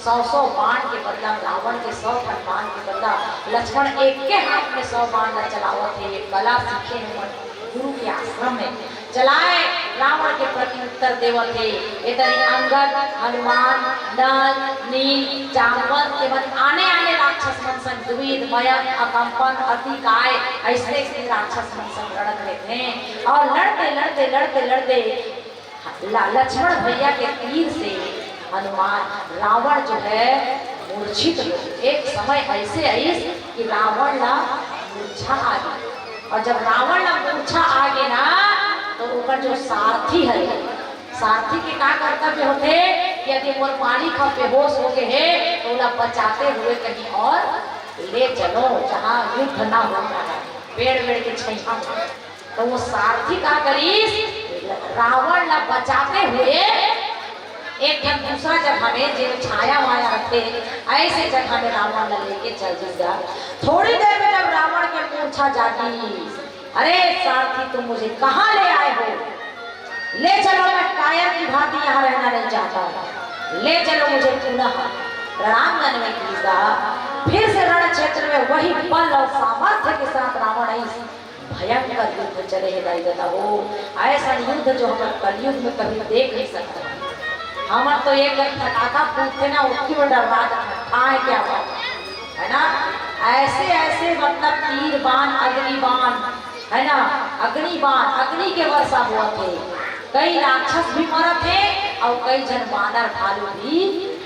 100 बाण के बदला रावण के 100 बाण के बदला लक्ष्मण एक के हाथ में 100 बाण न चलावत थे। ये कला सीखे हैं गुरु के आश्रम में चलाए, रावण के प्रति उत्तर देव थे। इधर अंगद, हनुमान, नल, नील, जामवंत एवं आने राक्षस मन संग द्विद, मयंक, अकंपन, अतिकाय ऐसे राक्षस मन संग लड़ रहे थे। और लड़ते लक्ष्मण भैया के तीर से हनुमान रावण जो है मूर्छित हो। एक समय ऐसे आई कि रावण ना मूर्छा आ गई, और जब रावण ना मूर्छा आ गई ना तो ऊपर जो सारथी है, सारथी के क्या कर्तव्य होते कि यदि मोर मालिक का बेहोश हो गए है तो उन्हें बचाते हुए कहीं और ले चलो जहाँ युद्ध ना होता है, पेड़ के छैया। तो वो सारथी का करीस रावण ना बचाते हुए एक दूसरा जगह में जो छाया वाया रखते ऐसे जगह में रावण ने लेके चल जाएगा। थोड़ी देर में जब रावण के मूर्छा जागी, अरे सारथी तुम मुझे कहाँ ले आए हो, ले चलो, मैं कायर की भांति यहाँ रहना नहीं चाहता, ले चलो मुझे पुनः रणांगन में कीजा। फिर से रण क्षेत्र में वही बल और सामर्थ्य के साथ रावण भयंकर युद्ध चले है। हो ऐसा युद्ध जो हम कलयुग में कभी देख नहीं सकते। हम तो एक फटाका फूटते ना उसकी में डर रहा था क्या बात है ना। ऐसे मतलब तीर बाण, अग्नि बाण है ना, अग्नि बाण, अग्नि के वर्षा हुआ थे। कई राक्षस भी मरा थे और कई जन बानर भालू भी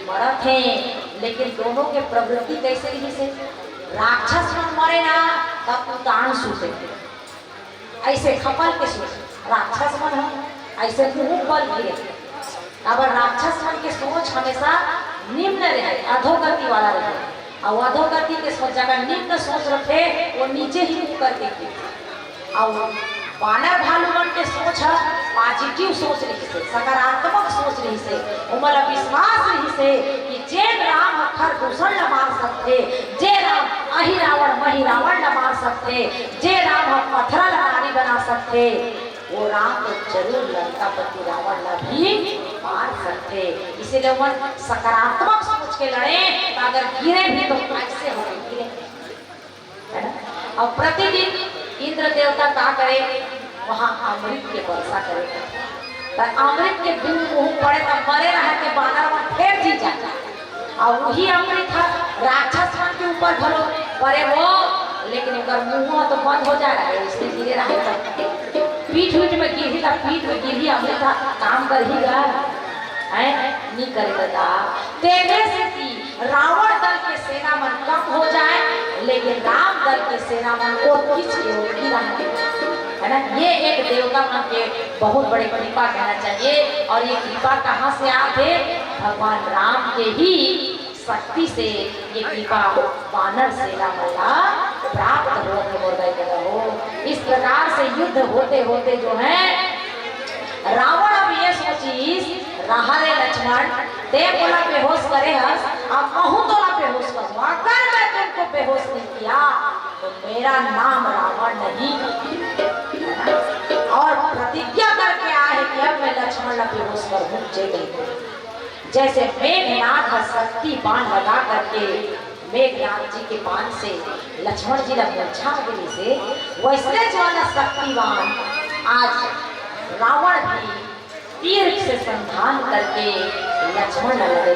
मरा थे। लेकिन दोनों के प्रवृत्ति कैसे रही से, राक्षस मन मरे ना तब उतान सूते, ऐसे खपल के सूते, राक्षस मन हो ऐसे मुंह बल गिरे। अब राक्षस मन के सोच हमेशा निम्न रहे, अधोगति वाला रहे, और अधोगति के सोच अगर निम्न सोच रखे वो नीचे ही मुख करके की। और बानर भालूमन के सोच है पॉजिटिव सोच रही से, सकारात्मक सोच रही से, उमल विश्वास रही से कि जे राम खर दूषण न मार सकते, जे राम अहि रावण मही रावण न मार सकते, जे राम पत्थर लड़ारी बना सकते, वो राम तो जरूर लंकापति रावण न भी मार सकते। इसीलिए वो सकारात्मक सोच के लड़े, तो अगर गिरे भी तो कैसे हो गिरे, है ना। और प्रतिदिन इंद्र देवता क्या करे, वहाँ अमृत के वर्षा करे, तो अमृत के बूंद मुंह पड़े तो मरे रहे के बानर में फिर जी जाता। और वही अमृत है राक्षस मन के ऊपर भरो परे वो, लेकिन उनका मुंह तो बंद हो जा रहा है, इसलिए गिरे रहे। पीठ में गिरी था, पीठ में गिरी अमृत काम कर ही गया है नहीं करेगा। तेरे से रावण दल के सेना मन कम हो जाए, लेकिन राम दल के सेना मन को खींच के गिरा है ना। ये एक देवता मन के बहुत बड़ी कृपा कहना चाहिए। और ये कृपा कहाँ से आते, भगवान राम के ही शक्ति से ये कृपा वानर सेना वाला प्राप्त हो। इस प्रकार से युद्ध होते होते जो है रावण अब ये सोची रहा रे लक्ष्मण ते बोला बेहोश करे हस, अब कहूँ तो ना बेहोश कर, अगर मैं तुमको बेहोश नहीं किया तो मेरा नाम रावण नहीं। और प्रतिज्ञा करके आए कि अब मैं लक्ष्मण ना बेहोश करूँ। जैसे मेघनाथ शक्ति बाण लगा करके मेघनाथ जी के बाण से लक्ष्मण जी ने मूर्छा गिरी से, वैसे जो है शक्तिवान आज रावण भी तीर से संधान करके लक्ष्मण लगे।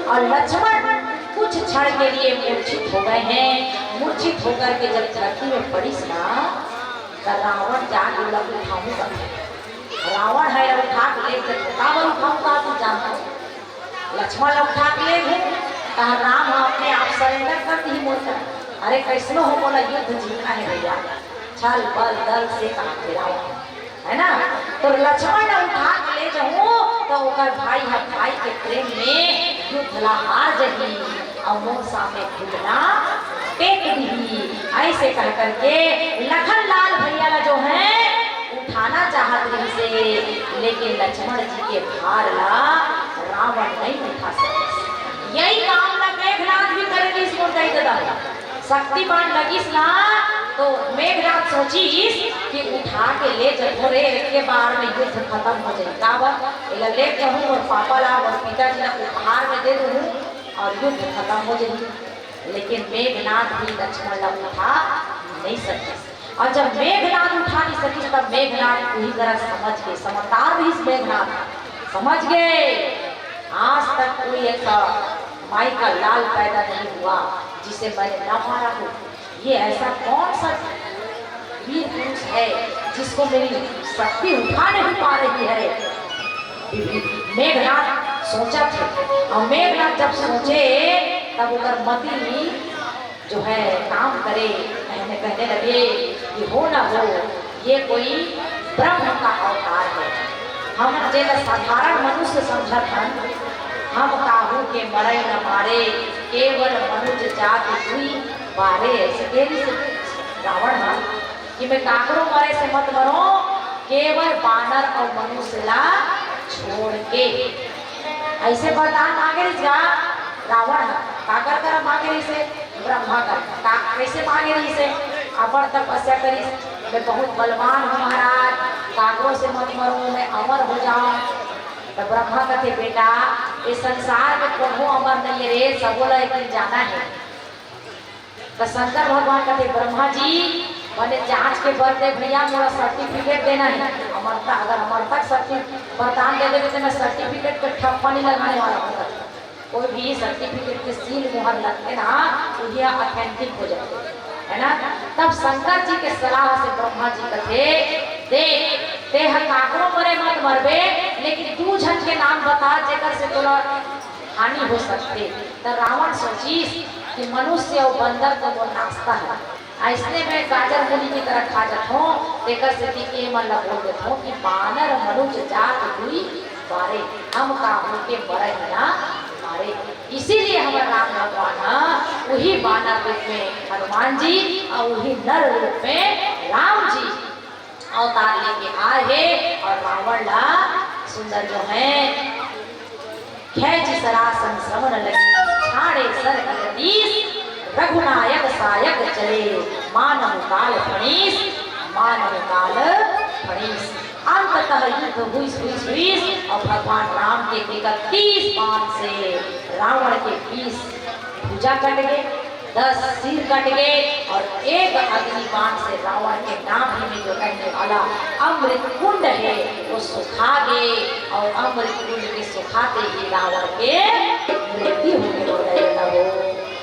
और लक्ष्मण कुछ क्षण के लिए मूर्छित हो गए हैं। मूर्छित होकर के जब धरती में पड़ी ना तो रावण जाके उठाऊंगा, रावण है उठा के ले उठाऊंगा तू जानता। लक्ष्मण उठा के ले गए, कहा राम अपने आप सरेंडर कर दी मोर्चा। अरे कैसनो हो बोला युद्ध जीतना है भैया, छल बल दल से कहा फिरा है ना। तो लक्ष्मण ने उठा के ले जाऊं तो भाई है, भाई के प्रेम में युद्ध ला हार जही। और मुंह सामने घुटना टेक दी। ऐसे कह करके लखन लाल भैया जो है उठाना चाहत रही से, लेकिन लक्ष्मण जी के भार ला रावण नहीं उठा सके। यही काम ला मेघनाथ भी करेगी इसको कही दादा शक्तिमान लगिस ना, तो मेघनाथ सोचीस कि उठा के ले चल रे के बार में युद्ध खत्म हो जाए। काबर ले कहूँ और पापा ला और पिताजी ला उपहार में दे दूँ और युद्ध खत्म हो जाए। लेकिन मेघनाथ भी लक्ष्मण ला उठा नहीं सके। और जब मेघनाथ उठा नहीं सकी तब मेघनाथ पूरी तरह समझ गए, समझदार भी इस मेघनाथ समझ गए आज तक कोई ऐसा माई का लाल पैदा नहीं हुआ जिसे मैंने न मारा हो। ये ऐसा कौन सा वीर पुरुष है जिसको मेरी शक्ति उठा नहीं पा रही है। मेघनाथ सोचा थे और मेघनाथ जब सोचे तब उधर मती जो है काम करे, कहने लगे कि हो ना हो ये कोई ब्रह्म का अवतार है। हम जैसा साधारण मनुष्य समझा था, हम काहू के मरे न मारे केवल मनुष्य जाति हुई बारे। ऐसे केरी से रावण ना कि मैं काकरो मरे से मत मरो, केवल बानर और मनुष्य ला छोड़ के। ऐसे वरदान मांगे जा रावण काकर कर मांगे रही से ब्रह्मा कर कैसे मांगे रही से अमर तपस्या करी, मैं बहुत बलवान हूँ महाराज, काकरों से मत मरूं, मैं अमर हो जाऊं। तो ब्रह्मा कहते बेटा इस संसार में कोई अमर नहीं है रे, सब बोला एक दिन जाना है। तो शंकर भगवान कहते ब्रह्मा जी मैंने जांच के बदले भैया मेरा सर्टिफिकेट देना है अमरता, अगर अमरता सर्टिफिकेट वरदान दे देते तो मैं सर्टिफिकेट पे ठप्पा नहीं लगाने वाला हूँ। कोई भी सर्टिफिकेट के सील मुहर लगते ना तो ये ऑथेंटिक हो जाते है ना। तब शंकर जी के सलाह से ब्रह्मा जी कहते दे काकरो मरे मत मरबे, लेकिन तू झन के नाम बता जेकर से तोला हानि हो सकते। तो रावण सोचीस कि मनुष्य और बंदर को वो नाश्ता है, ऐसने में गाजर मूली की तरह खा जात हूँ, तेकर से ती मन ला बोल देत हूँ कि बानर मनुष्य जात हुई बारे, हम काहू के मरे ना मारे। इसीलिए हमारे राम भगवान वही बानर रूप में हनुमान जी और वही नर रूप में राम जी अवतार लेके आए हैं। और रावण ला सुंदर जो है खेच सरासन श्रवण लगी छाड़े सर जगदीश, रघुनायक सायक चले मानव काल फणीस, मानव काल फणीस। अंततः युद्ध हुई और भगवान राम के 31 बाण से रावण के 20 भुजा कट गए, 10 सिर कट गए और एक अग्नि बाण से रावण के नाभि में जो रहने वाला अमृत कुंड है वो सुखा गए। और अमृत कुंड के सुखाते ही रावण के मृत्यु होने लगे।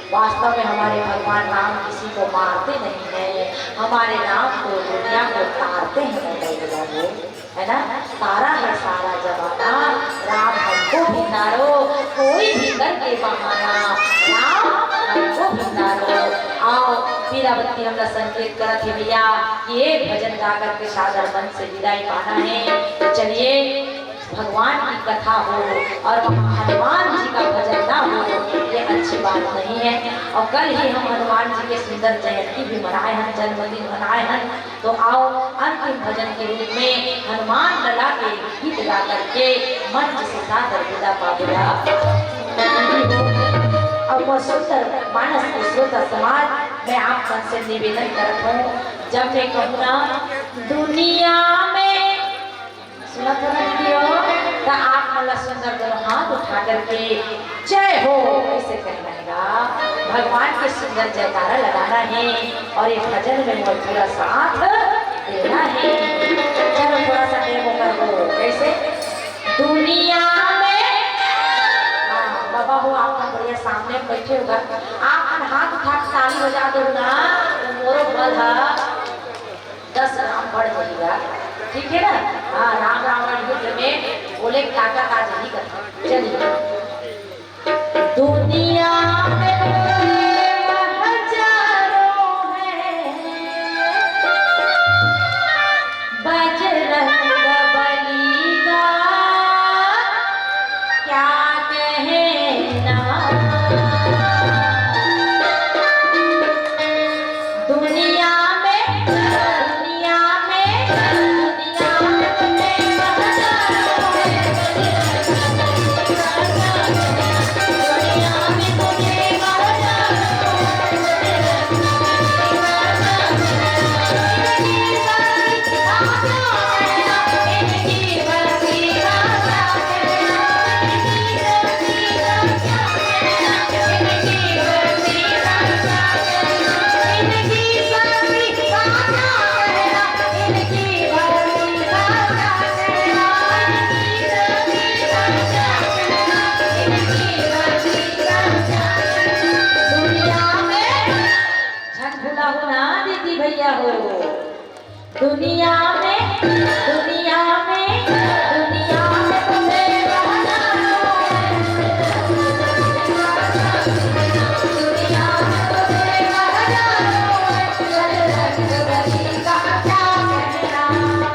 वास्तव में हमारे भगवान राम किसी को मारते नहीं है, हमारे राम को दुनिया को तारते हैं, है ना। तारा है सारा जमाना, राम हमको भी तारो, कोई भी करके बहाना, राम हमको भी तारो। आओ पीरावती हमरा संकेत करत है भैया कि ये भजन गा करके सादर मन से विदाई पाना है। तो चलिए भगवान की कथा हो और हनुमान जी का भजन ना हो ये अच्छी बात नहीं है। और कल ही हम हनुमान जी के सुंदर जयंती भी मनाए हैं, जन्मदिन मनाए हैं। तो आओ अंतिम भजन के रूप में हनुमान लला के गीत गा करके मंच से सादर विदा पावेला। और वह सुंदर मानस के श्रोता समाज मैं आप मन से निवेदन करता हूँ, जब मैं कहूँ ना दुनिया में सुना तो आप मतलब सुंदर दोनों हाथ उठा करके जय हो ऐसे कहना है, भगवान के सुंदर जयकारा लगाना है और ये भजन में मुझे पूरा साथ देना है। चलो थोड़ा सा डेमो कर दो कैसे दुनिया में। हाँ बाबा हो आप बढ़िया सामने बैठे होगा, आप हाथ उठा के ताली बजा दो ना तो मोरो बल 10 ग्राम बढ़ जाएगा, ठीक है ना। हाँ राम रावण युद्ध में बोले ताकत आज नहीं करता। चलिए दुनिया में हजारों हैं बजरंग बली का क्या कहना। दुनिया में दुनिया में दुनिया में तुझे हजारों है, दुनिया में तुझे हजारों इनकी बरसी राजा भैया हो दुनिया में दुनिया में दुनिया में तुझे हजारों है, दुनिया में तुझे हजारों है, चल रंग रंगी का क्या कहना।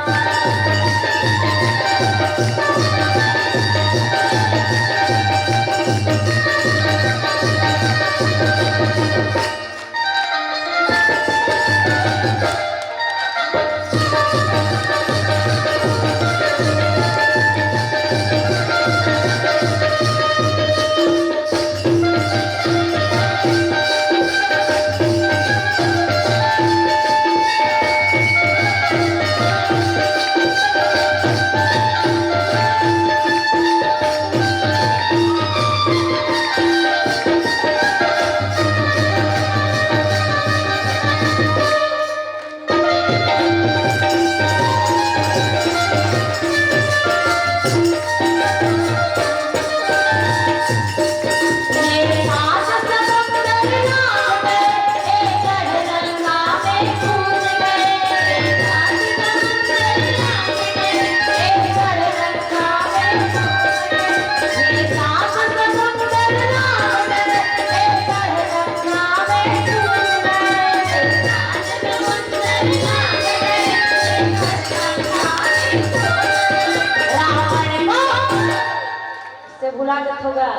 भुलागत होगा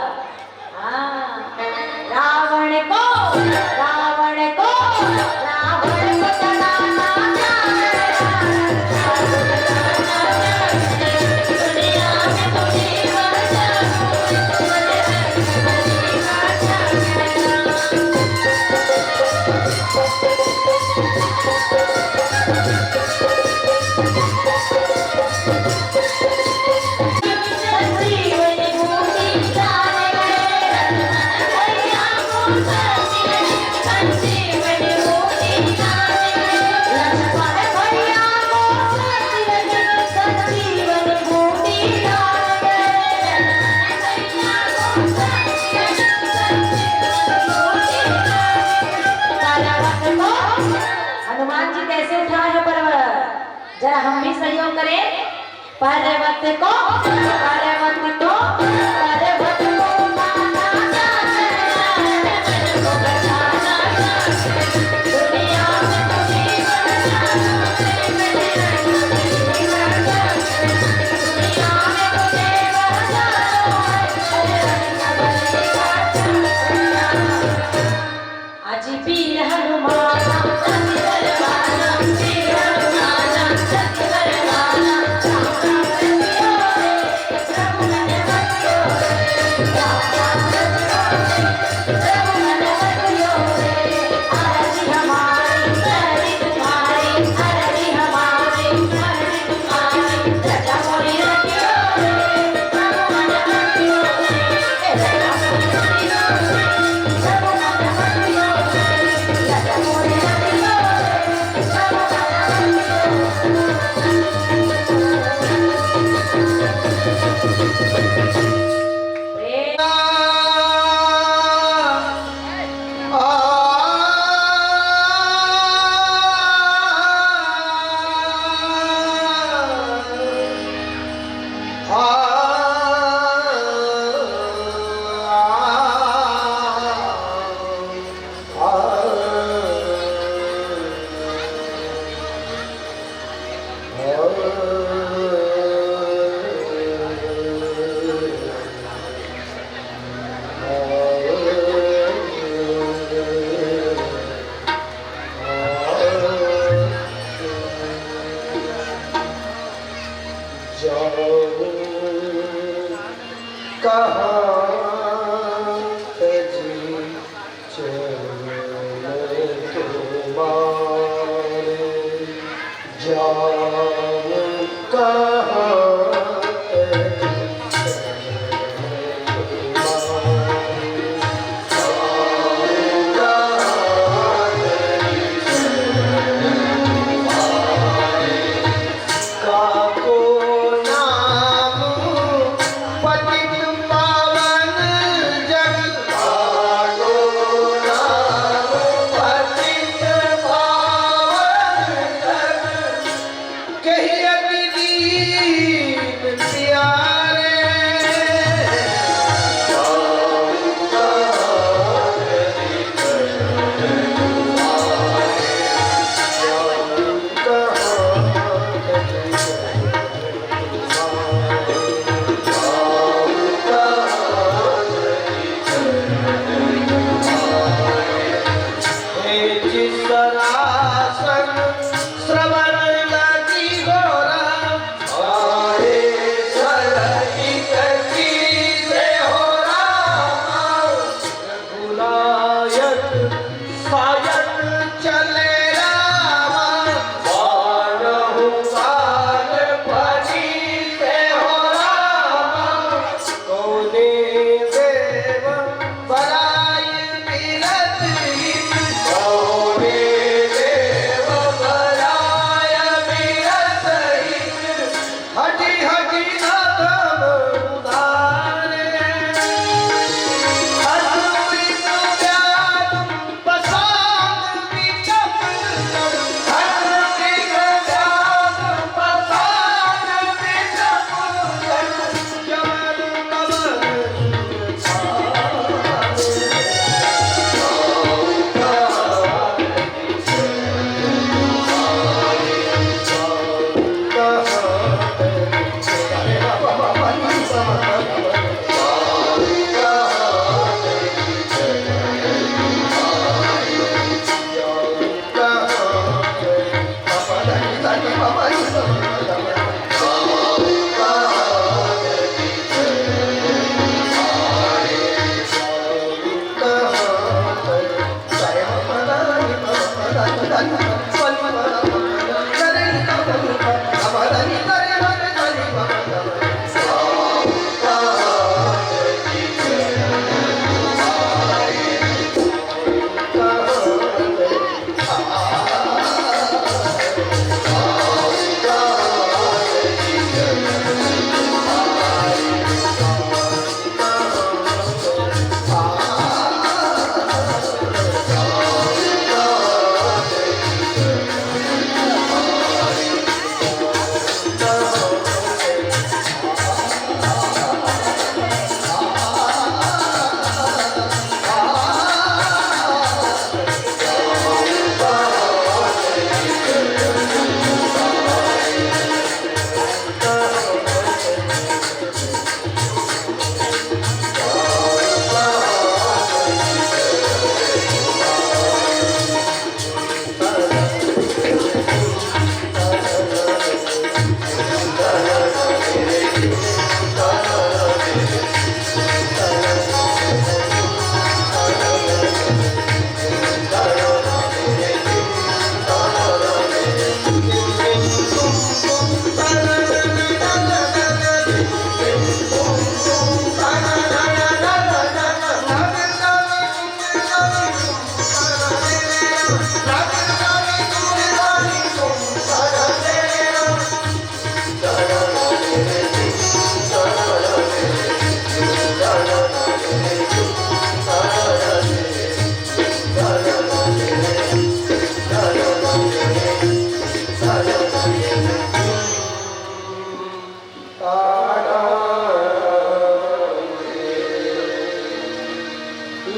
हाँ रावण को रावण को रावण को जलाना दुनिया में तुझे हनुमान जी कैसे उठाए हैं पर्वत, जरा हम भी सहयोग करें। पर्वत को पर्वत को पर्वत को उठाना दुनिया में तुझे आज वीर हनुमान प्रभु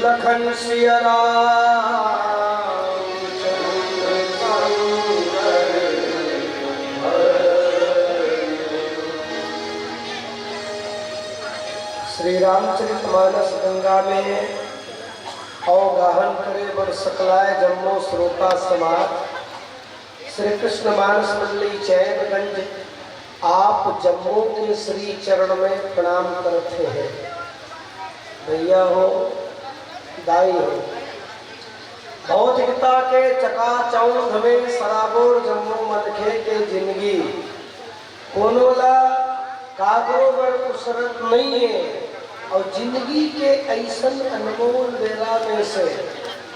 लखन सिया राम श्री रामचरितमानस गंगा में अवगाहन करे बर सकलाय जम्मो श्रोता समाज। श्री कृष्ण मानस मंडली चैनगंज आप जम्मू के श्री चरण में प्रणाम करते हैं। भैया हो दाई हो भौतिकता के चकाचौंध में सराबोर जम्मू मनखे के जिंदगी कोनोला कागो बर उसरत नहीं है और जिंदगी के ऐसन अनमोल बेरा में से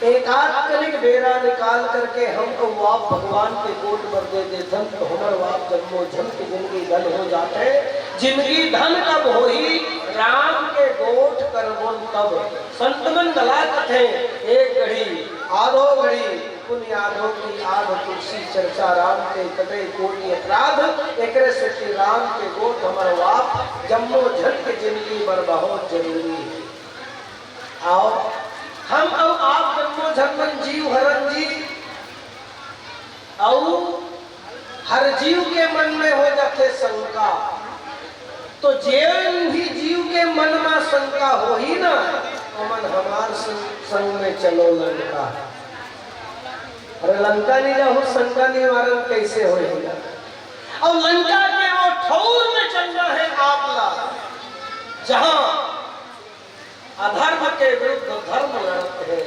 एक आध कनिक बेरा निकाल करके हमको वाप भगवान के कोट पर दे देथन तो हमारे वाप जन्मो जन की जिंदगी धन हो जाते। जिंदगी धन कब हो ही राम के गोठ करबोन तब। संतमन गला कथे एक घड़ी आधो घड़ी पुण्य आधो की आध तुलसी चर्चा राम के कटे कोटि अपराध एकरे से श्री राम के गोठ हमारे वाप जम्मो झट के जिंदगी बर बहुत जरूरी है। आओ हम और आप जम्मो झरमन जीव हरन जी और हर जीव के मन में हो जाते शंका। तो जैन भी जीव के मन में शंका हो ही ना तो मन हमार संग में चलो लंका। अरे लंका नहीं जाओ शंका निवारण कैसे होएगा। और लंका के वो ठौर में चलना है आपला जहां अधर्म के विरुद्ध धर्म लड़ते हैं,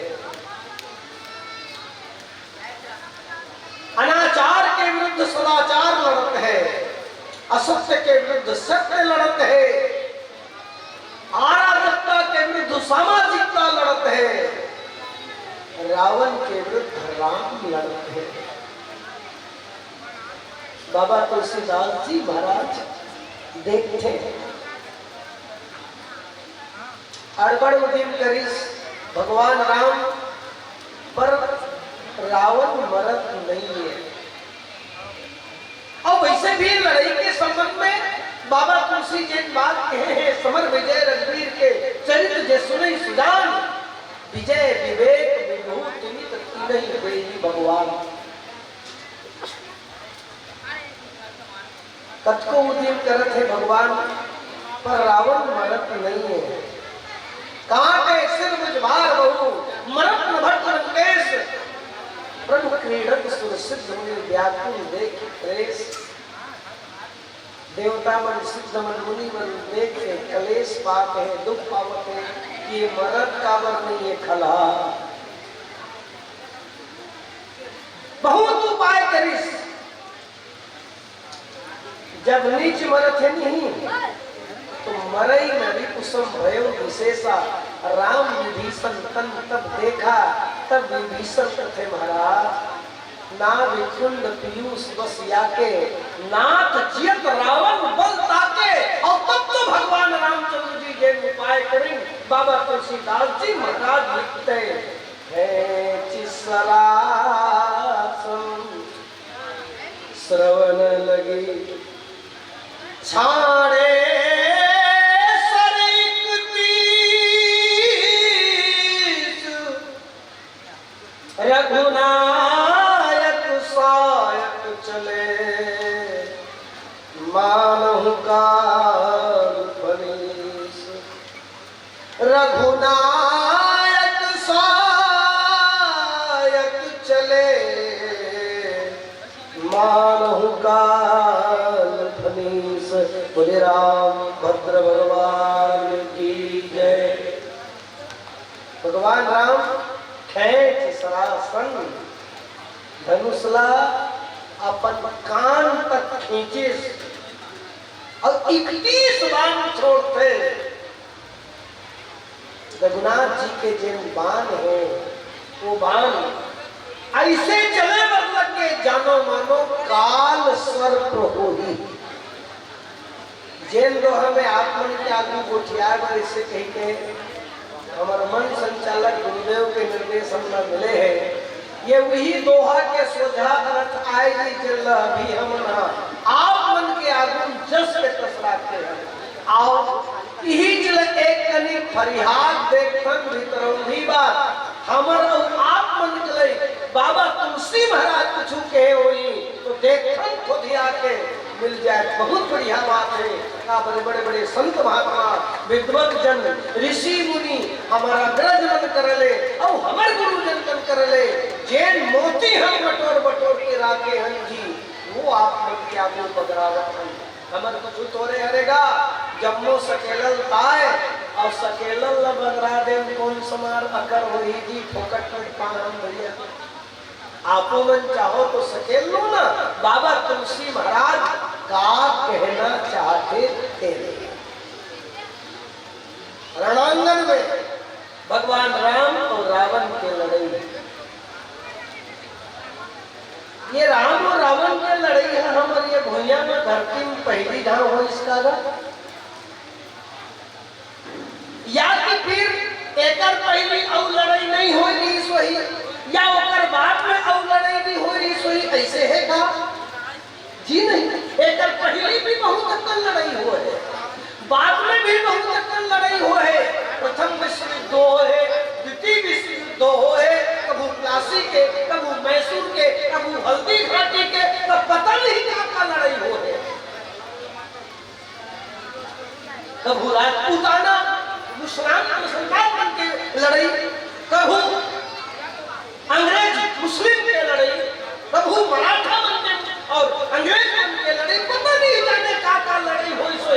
अनाचार के विरुद्ध सदाचार लड़ते हैं, असत्य के विरुद्ध सत्य लड़ते हैं, अराजकता के विरुद्ध सामाजिकता लड़ते हैं, रावण के विरुद्ध राम लड़ते हैं। बाबा तुलसीदास जी महाराज देखते हैं अड़बड़ उद्यम करिस भगवान राम पर रावण मरत नहीं है। और वैसे भी लड़ाई के संबंध में बाबा तुलसी जी बात कहे हैं समर विजय रघुवीर के चरित्र जे सुने सुजान विजय विवेक विभूति नहीं हुई भगवान। कतको उद्यम करत है भगवान पर रावण मरत नहीं है। काटे सिर मुझभार बहु मरत न भट लंकेश ब्रह्म क्रीडक सुर सिद्ध मुनि व्याकुल देख प्रेस। देवता मन सिद्ध मन मुनि मन देख कलेश पाते हैं दुख पावत है कि ये मरत काबर नहीं है खला। बहुत उपाय करिस जब नीच मरत है नहीं तो मरई नदी कुसुम भयो विशेषा। राम विभीषण तन तब देखा तब विभीषण थे महाराज ना विकुंड पीयूष बस याके नाथ जियत रावण बल ताके। और तब तो भगवान रामचंद्र जी जे उपाय करें बाबा तुलसीदास जी महाराज लिखते हैं चिसरासन श्रवण लगी छाड़े रघुनायक सायक चले मानहु काल फनीस। रघुनायक सायक चले मानहु काल फनीस। बोले राम भद्र भगवान की जय। भगवान राम खेच सरासन धनुषला अपन कान तक खींचे और 31 बाण छोड़ते। रघुनाथ जी के जिन बाण हो वो बाण ऐसे चले मतलब के जानो मानो काल सर्प हो ही। जैन दोहा में आत्मन के आदमी गोठिया ऐसे कही के हमारे मन संचालक गुरुदेव के निर्देश हम मिले हैं। ये वही दोहा के सोझा अर्थ आएगी चल अभी हम ना आप मन के आगुन जस के तसराते हैं। आओ यही चल एक कनी फरियाद देख देखन भीतरौंधी बात हमर और आप मन चले बाबा तुलसी महाराज कुछ कहे होई तो देखन खुद ही आके मिल जाए। बहुत बढ़िया बात है। का बड़े बड़े बड़े संत महात्मा विद्वत जन ऋषि मुनि हमारा ग्रज मन करले और हमार गुरु जन मन करले जैन मोती हम बटोर बटोर के राखे हन जी वो आप मन के आगे बगरावत हन। हमर कुछ तोरे हरेगा जम्मो सकेलल ताए और सकेलल ल बगरा दे कौन समार अकर होई जी फोकट में पान भैया आपो मन चाहो तो सकेल लो ना। बाबा तुलसी महाराज का कहना चाहते थे। रणांगन में भगवान राम और रावण के लड़ाई, ये राम और रावण की लड़ाई है हमारे ये भूया में धरती में पहली धाम हो इसका या कि फिर एकर पहली और लड़ाई नहीं हो रही सोई या ओकर बाद में और लड़ाई नहीं हो रही सोई ऐसे है का जी नहीं। एकर पहली भी बहुत अक्कल लड़ाई हो है बाद में भी बहुत अक्कल लड़ाई हो है। प्रथम विश्व युद्ध हो है द्वितीय विश्व युद्ध हो है कबू प्लासी के कबू मैसूर के कबू हल्दी घाटी के तब पता नहीं क्या लड़ाई हो है। कबू राजपूताना मुसलमान के लड़ाई कबू अंग्रेज मुस्लिम के लड़ाई कबू मराठा मन के और अंग्रेज मन के लड़ाई पता नहीं जाने